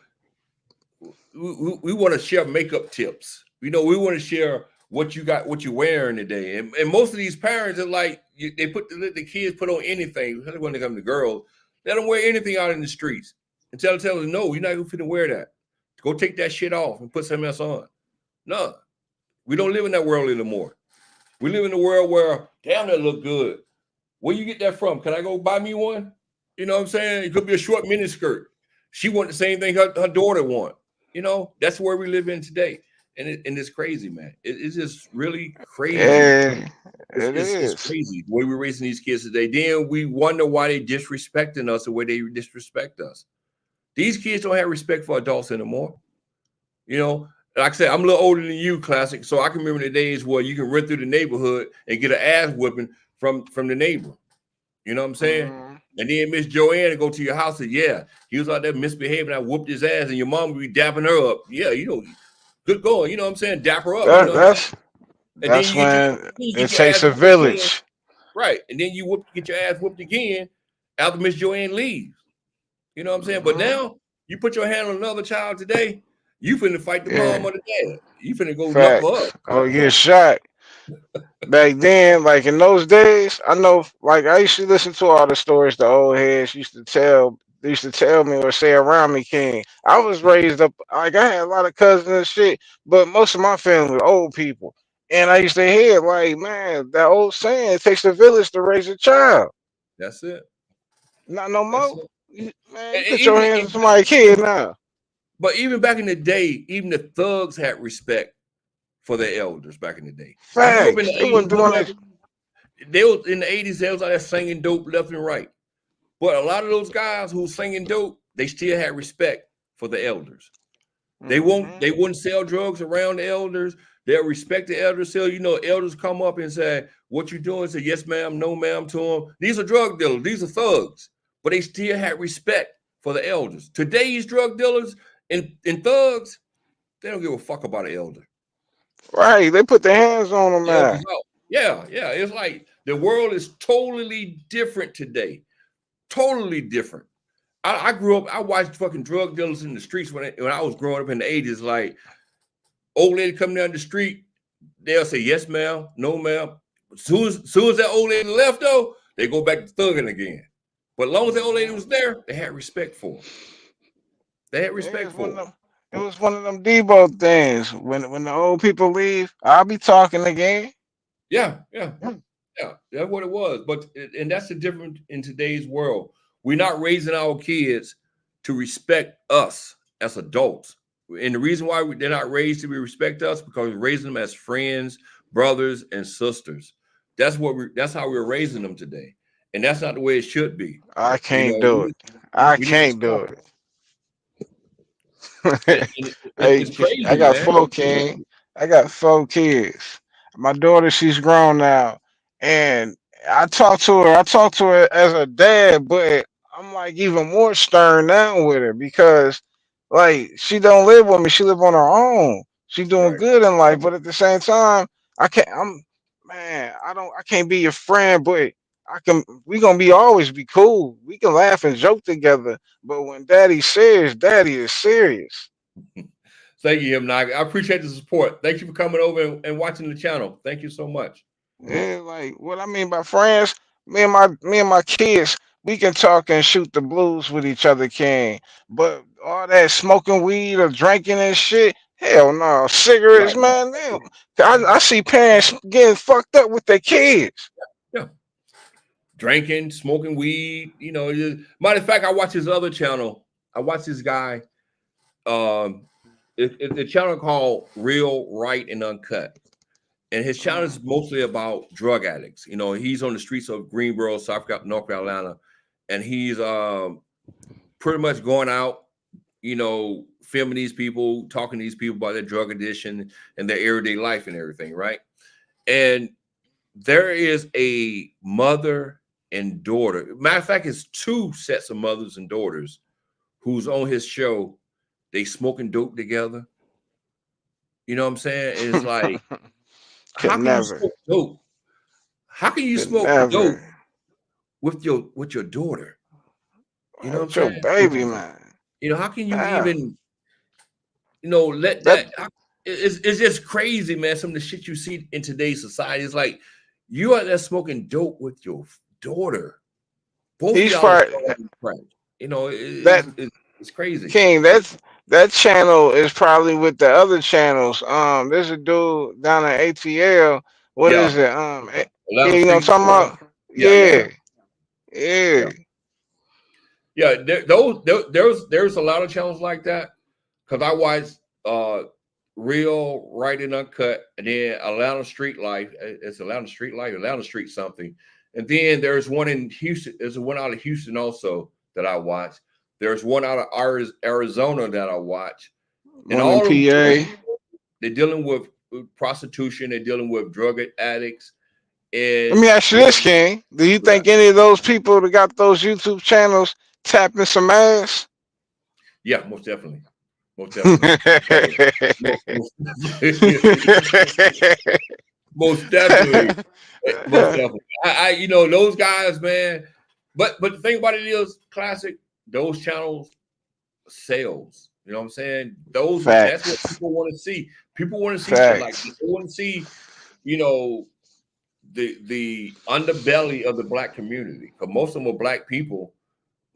Speaker 1: to share makeup tips. You know, we want to share what you got, what you're wearing today. And most of these parents are like, they put the kids put on anything. When they come to girls, they don't wear anything out in the streets. And tell them, no, you're not going to wear that. Go take that shit off and put something else on. No, we don't live in that world anymore. We live in a world where, damn, that look good. Where you get that from? Can I go buy me one? You know what I'm saying? It could be a short mini skirt. She want the same thing her daughter want. You know, that's where we live in today. And it's crazy, man. It's just really crazy.
Speaker 3: Yeah, it
Speaker 1: It's
Speaker 3: is.
Speaker 1: crazy the way we're raising these kids today. Then we wonder why they disrespecting us the way they disrespect us. These kids don't have respect for adults anymore. You know, like I said, I'm a little older than you, Classic. So I can remember the days where you can run through the neighborhood and get an ass whipping from the neighbor. You know what I'm saying?
Speaker 3: Mhm.
Speaker 1: And then Miss Joanne to go to your house and yeah, he was out there misbehaving. I whooped his ass, and your mom would be dapping her up. Yeah, you know, good going. You know what I'm saying? Dap her up. You know what I'm saying? And then
Speaker 3: That's
Speaker 1: you
Speaker 3: when it
Speaker 1: get your
Speaker 3: takes
Speaker 1: ass
Speaker 3: a
Speaker 1: whooped again.
Speaker 3: village.
Speaker 1: Right. And then you get your ass whooped again after Miss Joanne leaves. You know what I'm saying? But
Speaker 3: Mhm.
Speaker 1: now you put your hand on another child today, you finna fight the
Speaker 3: Yeah,
Speaker 1: mom or the dad. You finna go knuckle up.
Speaker 3: facts. Or get shot. Back then, like in those days, I know, like I used to listen to all the stories the old heads used to tell. They used to tell me or say around me, King. I was raised up like I had a lot of cousins and shit, but most of my family was old people. And I used to hear like, man, that old saying, it takes a village to raise a child.
Speaker 1: That's it.
Speaker 3: Not no
Speaker 1: That's
Speaker 3: more.
Speaker 1: it.
Speaker 3: Man, you
Speaker 1: And
Speaker 3: put your hands on
Speaker 1: even
Speaker 3: somebody's kid now.
Speaker 1: but even back in the day, even the thugs had respect for their elders back in the day. I grew up in
Speaker 3: Facts.
Speaker 1: the
Speaker 3: They
Speaker 1: 80s,
Speaker 3: wasn't
Speaker 1: brother
Speaker 3: doing that.
Speaker 1: Michael. They was in the 80s, they was out there singing dope left and right. But a lot of those guys who was singing dope, they still had respect for the elders. They
Speaker 3: Hmm.
Speaker 1: wouldn't sell drugs around the elders. They'll respect the elders. So, you know, elders come up and say, what you doing? Say, yes, ma'am, no, ma'am to them. These are drug dealers, these are thugs. But they still had respect for the elders. Today's drug dealers and thugs, they don't give a fuck about an elder.
Speaker 3: Right. They put their hands on them
Speaker 1: The
Speaker 3: now.
Speaker 1: elders out. Yeah, yeah. It's like the world is totally different today. Totally different. I grew up, I watched fucking drug dealers in the streets when I was growing up in the 80s. Like, old lady coming down the street, they'll say, yes, ma'am, no, ma'am. Soon as that old lady left, though, they go back to thugging again. But as long as that old lady
Speaker 3: Mhm.
Speaker 1: was there, they had respect for her. They had
Speaker 3: Yeah,
Speaker 1: respect for her.
Speaker 3: it was one of them Debo things. When the old people leave, I'll be talking again.
Speaker 1: Yeah, yeah, yeah. That's what it was. But and that's the difference in today's world. We're not raising our kids to respect us as adults. And the reason why they're not raised to respect us because we're raising them as friends, brothers, and sisters. That's how we're raising them today. And that's not the way it should be.
Speaker 3: I
Speaker 1: You
Speaker 3: can't
Speaker 1: know,
Speaker 3: do it. I
Speaker 1: we need to
Speaker 3: can't do
Speaker 1: stop
Speaker 3: it.
Speaker 1: it's
Speaker 3: Hey, I
Speaker 1: crazy,
Speaker 3: got
Speaker 1: man.
Speaker 3: 4 kids. I got 4 kids. My daughter, she's grown now, and I talk to her. I talk to her as a dad, but I'm like even more stern now with her because, like, she don't live with me. She live on her own. She doing
Speaker 1: Right.
Speaker 3: good in life, but at the same time, I can't. Man. I don't. I can't be your friend, but I can. We gonna be always be cool. We can laugh and joke together. But when Daddy's serious, Daddy is serious.
Speaker 1: Thank you, Himnag. I appreciate the support. Thank you for coming over and watching the channel. Thank you so much.
Speaker 3: Yeah, like what I mean by friends, me and my kids, we can talk and shoot the blues with each other, King. But all that smoking weed or drinking and shit, hell no. Cigarettes,
Speaker 1: Right.
Speaker 3: man. I see parents getting fucked up with their kids.
Speaker 1: Yeah. Drinking, smoking weed. You know, matter of fact, I watch his other channel. I watch this guy. Um, it's a channel called Real, Right, and Uncut. And his channel
Speaker 3: Mm.
Speaker 1: is mostly about drug addicts. You know, he's on the streets of Greenboro, North Carolina, and he's pretty much going out, you know, filming these people, talking to these people about their drug addiction and their everyday life and everything, right? And there is a mother and daughter. Matter of fact, it's 2 sets of mothers and daughters who's on his show. They smoking dope together. You know what I'm saying? It's like,
Speaker 3: Could
Speaker 1: how can you
Speaker 3: never.
Speaker 1: smoke dope? How can you
Speaker 3: Could
Speaker 1: smoke dope
Speaker 3: never.
Speaker 1: with your daughter? You know what I'm
Speaker 3: With your
Speaker 1: saying?
Speaker 3: baby, man.
Speaker 1: You know, how can you
Speaker 3: Ah,
Speaker 1: even, you know, let
Speaker 3: that
Speaker 1: it's just crazy, man. Some of the shit you see in today's society is like you out there smoking dope with your daughter. Both of
Speaker 3: he's
Speaker 1: y'all are
Speaker 3: part
Speaker 1: starting crack. You know,
Speaker 3: that
Speaker 1: it's crazy.
Speaker 3: King, that channel is probably with the other channels. There's a dude down at ATL. What
Speaker 1: Yeah,
Speaker 3: is it? Yeah,
Speaker 1: Atlanta
Speaker 3: you know what
Speaker 1: Freaks.
Speaker 3: I'm talking about?
Speaker 1: Yeah, yeah, yeah,
Speaker 3: Yeah, yeah.
Speaker 1: yeah. Yeah, there's a lot of channels like that because I watch Real, Right and Uncut, and then Atlanta Street Life. It's Atlanta Street Life, Atlanta Street something, and then there's one in Houston. There's one out of Houston also that I watch. There's one out of Arizona that I watch, and
Speaker 3: One in
Speaker 1: all of them,
Speaker 3: PA.
Speaker 1: they're dealing with prostitution. They're dealing with drug addicts,
Speaker 3: Let me
Speaker 1: and
Speaker 3: ask you this, King. Do you
Speaker 1: yeah,
Speaker 3: think any of those people that got those YouTube channels tapping some ass?
Speaker 1: yeah, most definitely, most definitely. Most definitely, most definitely. You know, those guys, man. But the thing about it is, classic. Those channels sales. You know what I'm saying? That's what people want to see. People want to see shit like this. They want to see, you know, the underbelly of the black community. Because most of them are black people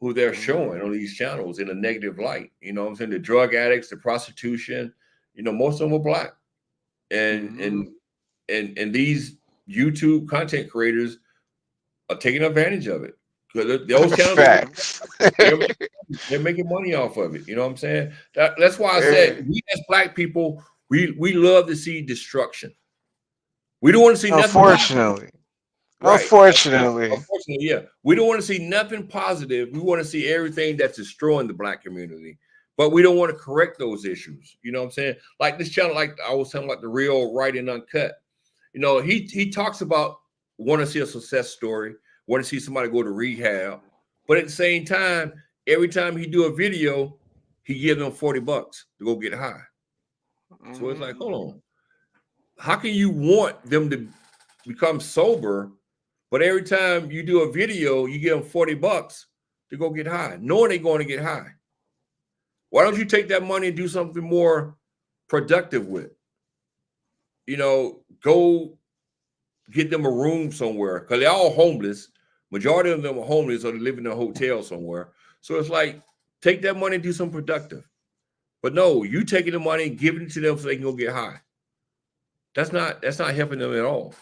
Speaker 1: who they're showing on these channels in a negative light. You know what I'm saying? The drug addicts, the prostitution. You know, most of them are black, and these YouTube content creators are taking advantage of it because those channels they're making money off of it. You know what I'm saying? That's why I said we as black people we love to see destruction. We don't want to see nothing.
Speaker 3: Unfortunately.
Speaker 1: Right.
Speaker 3: Unfortunately,
Speaker 1: yeah. We don't want to see nothing positive. We want to see everything that's destroying the black community. But we don't want to correct those issues. You know what I'm saying? Like this channel, like I was talking about the Real, Right and Uncut. You know, he talks about want to see a success story, want to see somebody go to rehab. But at the same time, every time he do a video, he gives them $40 to go get high. So it's like, hold on. How can you want them to become sober, but every time you do a video, you give them $40 to go get high, knowing they're going to get high? Why don't you take that money and do something more productive with? You know, go get them a room somewhere because they're all homeless. Majority of them are homeless or they live in a hotel somewhere. So it's like, take that money and do something productive. But no, you taking the money and giving it to them so they can go get high. That's not helping them at all.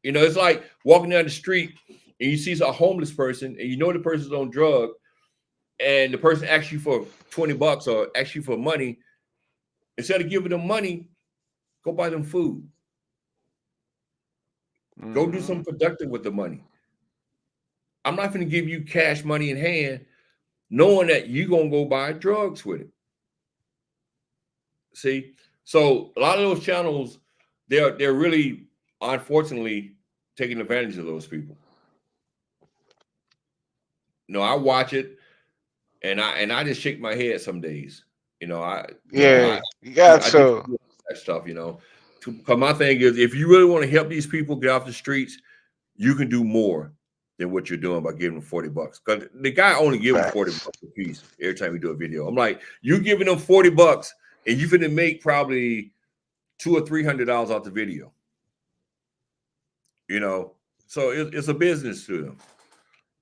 Speaker 1: You know, it's like walking down the street and you see a homeless person and you know the person's on drugs and the person asks you for $20 or asks you for money. Instead of giving them money, go buy them food. Go do something productive with the money. I'm not going to give you cash money in hand knowing that you're going to go buy drugs with it. See? So a lot of those channels, they're really, unfortunately, taking advantage of those people. No, I watch it and I just shake my head some days. You know,
Speaker 3: you got to
Speaker 1: that stuff, you know. Because my thing is, if you really want to help these people get off the streets, you can do more than what you're doing by giving them $40. Because the guy only gives them $40 a piece every time we do a video. I'm like, you giving them $40 and you finna make probably $200 or $300 off the video. You know, so it's a business to them.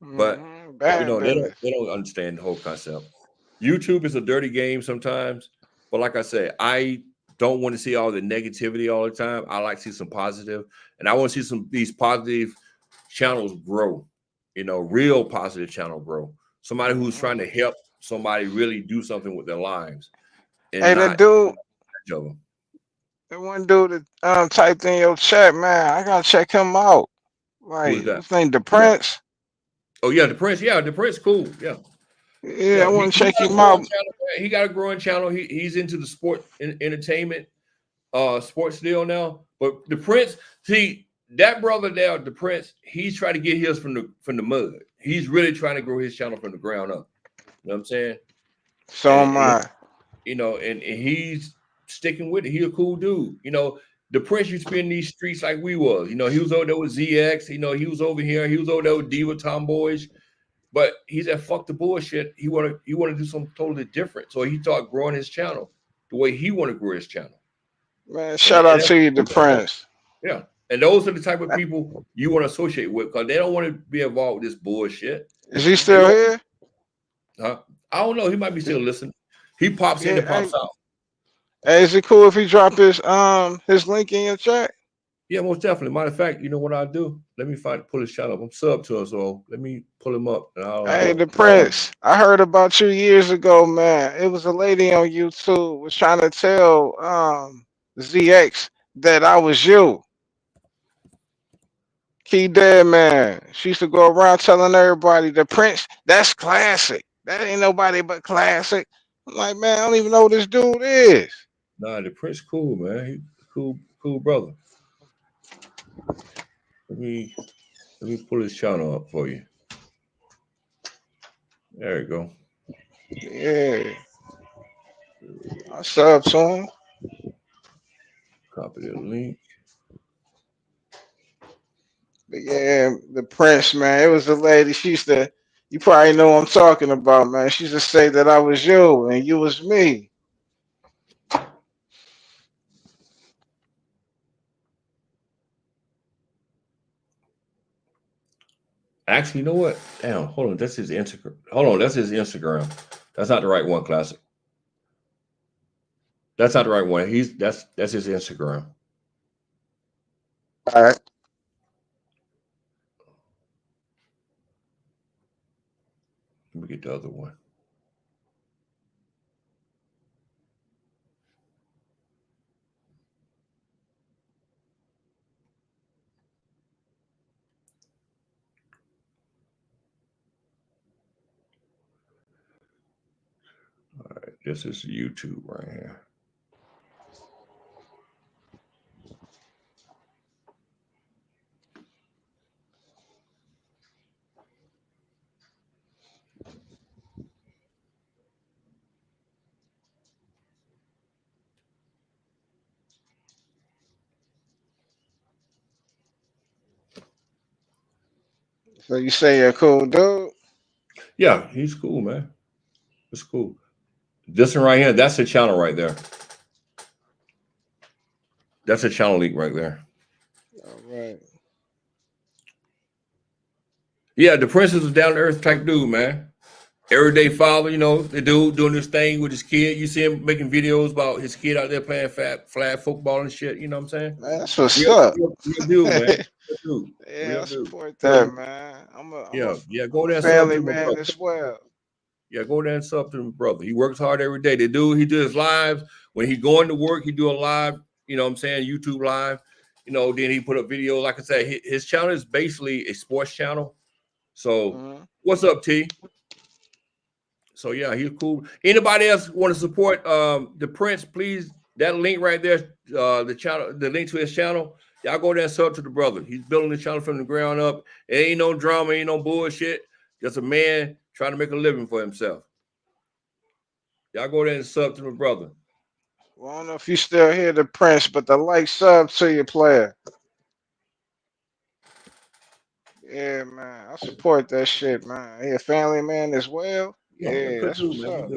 Speaker 1: But you know, they don't understand the whole concept. YouTube is a dirty game sometimes, but like I said, I don't want to see all the negativity all the time. I like to see some positive, and I want to see these positive channels grow. You know, real positive channel grow. Somebody who's trying to help somebody really do something with their lives. And
Speaker 3: hey, that dude, that one dude that typed in your chat, man, I gotta check him out. Like, his name the Prince.
Speaker 1: Oh yeah, the Prince. Yeah, the Prince, cool. Yeah.
Speaker 3: Yeah, I want to check him out.
Speaker 1: He got a growing channel. He's into the sport entertainment, sports deal now. But the Prince, see that brother there, the Prince, he's trying to get his from the mud. He's really trying to grow his channel from the ground up. You know what I'm saying?
Speaker 3: So am I.
Speaker 1: You know, and he's sticking with it. He's a cool dude. You know, the Prince used to be in these streets like we was. You know, he was over there with ZX. You know, he was over here. He was over there with Diva Tomboys. But he said, "Fuck the bullshit." He want to do something totally different. So he started growing his channel the way he want to grow his channel.
Speaker 3: Man, shout out to you, the Prince.
Speaker 1: Yeah, and those are the type of people you want to associate with because they don't want to be involved with this bullshit.
Speaker 3: Is he still here?
Speaker 1: Huh? I don't know. He might be still listening. He pops in and pops out.
Speaker 3: Hey, is it cool if he drop his link in your chat?
Speaker 1: Yeah, most definitely. Matter of fact, you know what I'll do? Let me pull his channel up. I'm sub to him, so let me pull him up and
Speaker 3: Hey,
Speaker 1: I'll
Speaker 3: the Prince. I heard about you years ago, man. It was a lady on YouTube was trying to tell ZX that I was you. Key Dead Man. She used to go around telling everybody the Prince, that's classic. That ain't nobody but classic. I'm like, man, I don't even know who this dude is.
Speaker 1: nah, the Prince cool, man. He cool brother. Let me pull his channel up for you. There you go.
Speaker 3: Yeah. I sub to him.
Speaker 1: Copy the link.
Speaker 3: But yeah, the Prince, man. It was a lady. She used to, you probably know what I'm talking about, man. She used to say that I was you and you was me.
Speaker 1: Actually, you know what? Damn, hold on. That's his Instagram. Hold on, that's his Instagram. That's not the right one, classic. That's not the right one. That's his Instagram.
Speaker 3: All right.
Speaker 1: Let me get the other one. All right, this is YouTube right here.
Speaker 3: So you say you're a cool dude?
Speaker 1: Yeah, he's cool, man. It's cool. This one right here, that's the channel right there. That's a channel link right there.
Speaker 3: All right.
Speaker 1: Yeah, the Prince is a down to earth type dude, man. Everyday father, you know, the dude doing this thing with his kid. You see him making videos about his kid out there playing flag football and shit. You know what I'm saying?
Speaker 3: Man, that's what's
Speaker 1: Real,
Speaker 3: up.
Speaker 1: real dude, man. Real dude.
Speaker 3: Yeah,
Speaker 1: Real
Speaker 3: I
Speaker 1: dude.
Speaker 3: support that, man.
Speaker 1: Yeah. Go
Speaker 3: I'm a
Speaker 1: there and sub
Speaker 3: family
Speaker 1: to my
Speaker 3: man
Speaker 1: brother.
Speaker 3: as well.
Speaker 1: Yeah, go there and sub to my brother. He works hard every day. He do his lives. When he going to work, he do a live, you know what I'm saying, YouTube live. You know, then he put up video. Like I said, his channel is basically a sports channel. So what's up, T? So yeah, he's cool. Anybody else want to support the Prince? Please, that link right there, the channel, the link to his channel. Y'all go there and sub to the brother. He's building the channel from the ground up. It ain't no drama, ain't no bullshit. Just a man trying to make a living for himself. Y'all go there and sub to the brother.
Speaker 3: Well, I don't know if you still hear the Prince, but the like sub to your player. Yeah, man. I support that shit, man. He a family man as well.
Speaker 1: Yeah,
Speaker 3: Yeah,
Speaker 1: good
Speaker 3: that's
Speaker 1: dude,
Speaker 3: what's
Speaker 1: man.
Speaker 3: up.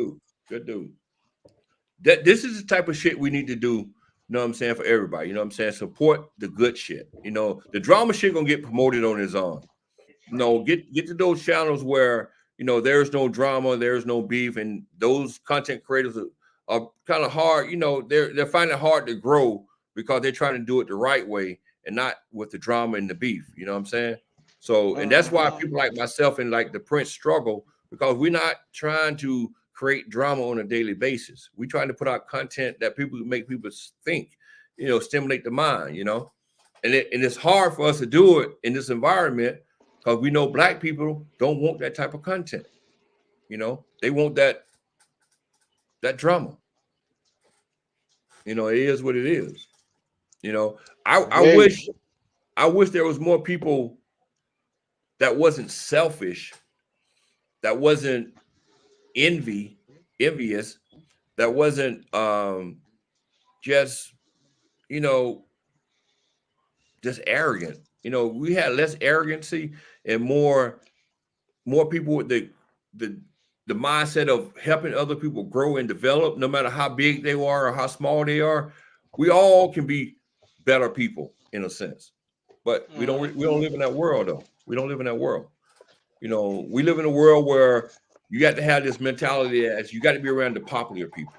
Speaker 1: Good dude. This is the type of shit we need to do. You know what I'm saying, for everybody. You know what I'm saying? Support the good shit. You know, the drama shit gonna get promoted on its own. No, get to those channels where, you know, there's no drama, there's no beef, and those content creators are kind of hard. You know, they're finding it hard to grow because they're trying to do it the right way and not with the drama and the beef. You know what I'm saying? So, and that's why people like myself and like the Prince struggle, because we're not trying to create drama on a daily basis. We're trying to put out content that people make people think, you know, stimulate the mind, you know, and it's hard for us to do it in this environment because we know Black people don't want that type of content. You know, they want that drama. You know, it is what it is. You know, I
Speaker 3: Yeah,
Speaker 1: wish there was more people that wasn't selfish, that wasn't envious, that wasn't just, you know, just arrogant. You know, we had less arrogancy and more people with the the mindset of helping other people grow and develop, no matter how big they are or how small they are. We all can be better people in a sense, but we don't live in that world though. We don't live in that world. You know, we live in a world where you got to have this mentality as you got to be around the popular people.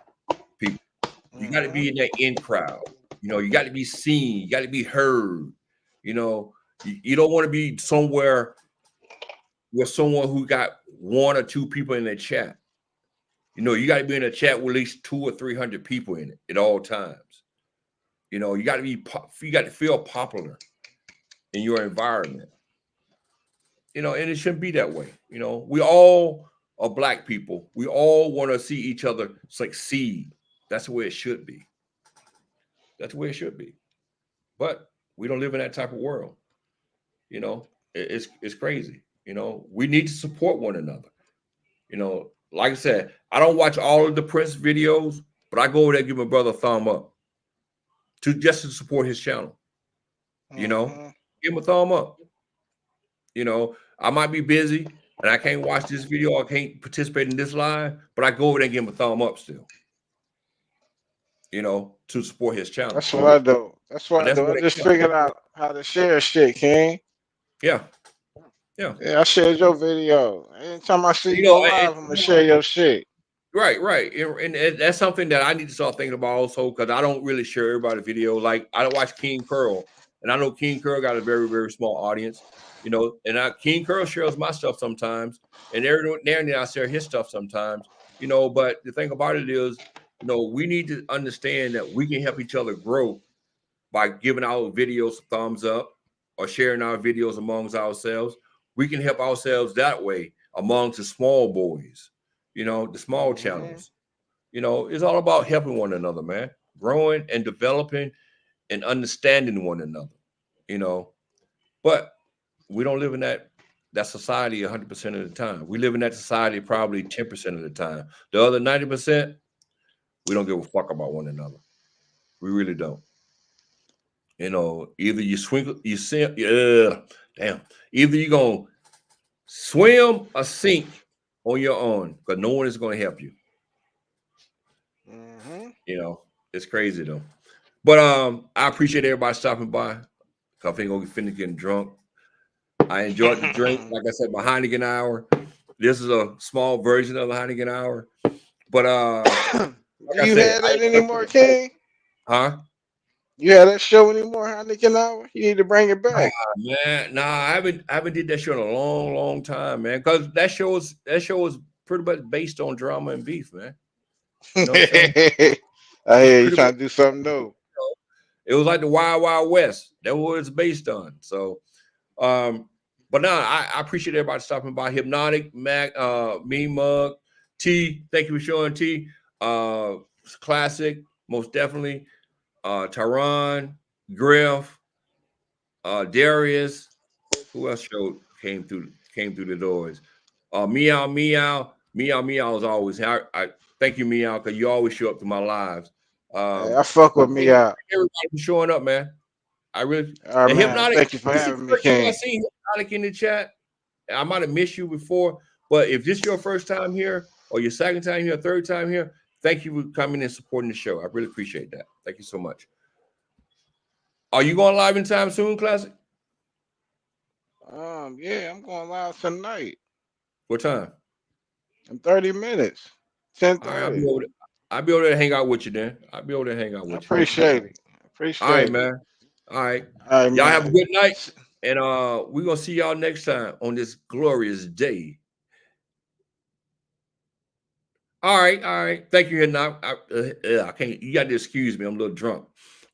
Speaker 1: You got to be in that in crowd. You know, you got to be seen, you got to be heard. You know, you don't want to be somewhere with someone who got 1 or 2 people in their chat. You know, you got to be in a chat with at least 200 or 300 people in it at all times. You know, you got to feel popular in your environment. You know, and it shouldn't be that way. You know, we all are Black people. We all want to see each other succeed. That's the way it should be. That's the way it should be. But we don't live in that type of world. You know, it's crazy. You know, we need to support one another. You know, like I said, I don't watch all of the Prince videos, but I go over there and give my brother a thumb up just to support his channel. You know, give him a thumb up. You know, I might be busy and I can't watch this video, I can't participate in this live, but I go over there and give him a thumb up still. You know, to support his channel.
Speaker 3: That's what I do. That's what I do. I just figured out how to share shit, King.
Speaker 1: Yeah.
Speaker 3: Yeah, I shared your video. Anytime I see you live, I'm gonna share your shit.
Speaker 1: Right. And that's something that I need to start thinking about also, because I don't really share everybody's video. Like, I don't watch King Curl, and I know King Curl got a very, very small audience, you know, and King Curl shares my stuff sometimes, and there and then I share his stuff sometimes, you know, but the thing about it is, you know, we need to understand that we can help each other grow by giving our videos a thumbs up or sharing our videos amongst ourselves. We can help ourselves that way amongst the small boys, you know, the small channels. You know, it's all about helping one another, man, growing and developing and understanding one another, you know. But we don't live in that society 100% of the time. We live in that society probably 10% of the time. The other 90%, we don't give a fuck about one another. We really don't. You know, either you swing, you sink, either you're going to swim or sink on your own, because no one is going to help you. You know, it's crazy though. But I appreciate everybody stopping by. I ain't going to finish getting drunk. I enjoyed the drink. Like I said, my Heineken hour. This is a small version of the Heineken hour. But
Speaker 3: like you had that anymore, King?
Speaker 1: Huh?
Speaker 3: You had that show anymore, Heineken hour? You need to bring it back.
Speaker 1: Man, I haven't did that show in a long, long time, man. Because that show was pretty much based on drama and beef, man. You know what I'm saying?
Speaker 3: I hear you trying to do something new.
Speaker 1: It was like the Wild Wild West. That's what it's based on. So, but now I appreciate everybody stopping by. Hypnotic, Mac, Me Mug, T. Thank you for showing T. Classic, most definitely. Tyron, Griff, Darius. Who else came through the doors? Meow is always. I thank you, Meow, because you always show up to my lives.
Speaker 3: I fuck with Meow.
Speaker 1: Everybody for showing up, man. I really.
Speaker 3: Man, Hypnotic, thank you for having me, King.
Speaker 1: I seen Hypnotic in the chat. I might have missed you before, but if this is your first time here, or your second time here, third time here, thank you for coming and supporting the show. I really appreciate that. Thank you so much. Are you going live in time soon, Classic?
Speaker 3: Yeah, I'm going live tonight.
Speaker 1: What time?
Speaker 3: In 30 minutes. 10:30.
Speaker 1: Right, I'll be able to hang out with you then. I'll be able to hang out with you.
Speaker 3: Appreciate it. Appreciate it.
Speaker 1: All right, man. All right. Y'all have a good night. And we're gonna see y'all next time on this glorious day. All right. Thank you. I can't. You got to excuse me. I'm a little drunk,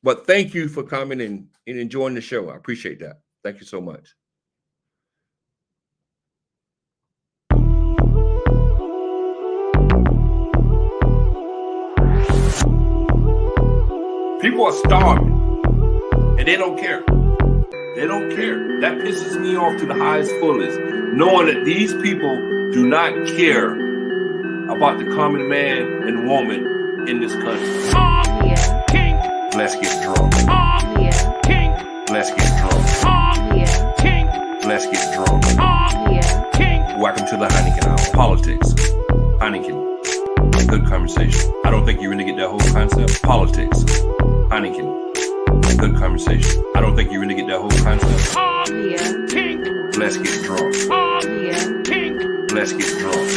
Speaker 1: but thank you for coming and enjoying the show. I appreciate that. Thank you so much. People are starving, and they don't care. They don't care. That pisses me off to the highest fullest, knowing that these people do not care about the common man and woman in this country.
Speaker 2: Yeah.
Speaker 5: King.
Speaker 1: Let's get drunk.
Speaker 2: Yeah.
Speaker 5: King.
Speaker 1: Let's get drunk.
Speaker 2: Yeah.
Speaker 5: King.
Speaker 1: Let's get drunk.
Speaker 2: Yeah.
Speaker 5: King.
Speaker 1: Welcome to the Heineken Hour. Politics. Heineken. Good conversation. I don't think you really get that whole concept. Politics. Heineken. Good conversation. I don't think you really get that whole concept.
Speaker 2: Yeah.
Speaker 5: King.
Speaker 1: Let's get drunk.
Speaker 2: Yeah.
Speaker 5: King.
Speaker 1: Let's get drunk.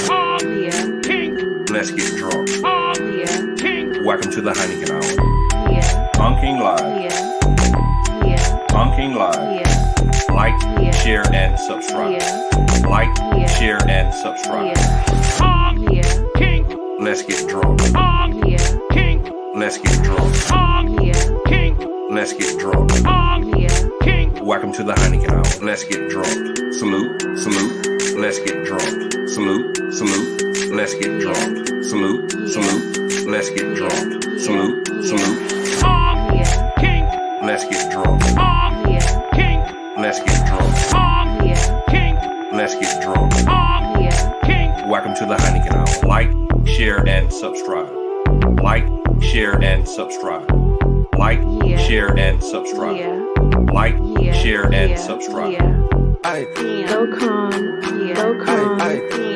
Speaker 2: Yeah.
Speaker 5: King.
Speaker 1: Let's get drunk.
Speaker 2: Yeah.
Speaker 5: King.
Speaker 1: Welcome to the Heineken Hour.
Speaker 2: Yeah.
Speaker 1: Tonking Live.
Speaker 2: Yeah. Yeah.
Speaker 1: Tonking Live.
Speaker 2: Yeah.
Speaker 1: Like,
Speaker 2: Yeah.
Speaker 1: share, and subscribe.
Speaker 2: Yeah.
Speaker 1: Like,
Speaker 2: Yeah.
Speaker 1: share, and subscribe.
Speaker 2: Yeah. Yeah.
Speaker 5: Kink,
Speaker 1: Let's get drunk.
Speaker 2: Yeah.
Speaker 5: kink,
Speaker 1: Let's get drunk.
Speaker 2: Yeah.
Speaker 5: kink,
Speaker 1: Let's get drunk.
Speaker 2: Yeah.
Speaker 5: kink,
Speaker 1: Welcome to the Heineken Hour. Let's get drunk. Salute, salute. Let's get drunk. Salute, salute. Let's get drunk. Salute, salute. Let's get drunk. Salute, salute.
Speaker 2: Yeah.
Speaker 5: kink,
Speaker 1: Let's get drunk.
Speaker 2: Yeah.
Speaker 5: kink,
Speaker 1: Let's get drunk.
Speaker 2: Yeah.
Speaker 5: kink,
Speaker 1: Let's get drunk.
Speaker 2: Yeah.
Speaker 5: kink.
Speaker 1: Welcome to the Heineken Hour. Like, share, and subscribe. Like, share, and subscribe. Like,
Speaker 2: Yeah.
Speaker 1: share, and subscribe.
Speaker 2: Yeah.
Speaker 1: Like,
Speaker 2: Yeah.
Speaker 1: share, and
Speaker 2: Yeah.
Speaker 1: subscribe.
Speaker 2: Yeah.
Speaker 6: Aye,
Speaker 2: Go calm. Yeah. Go calm.
Speaker 6: aye, aye.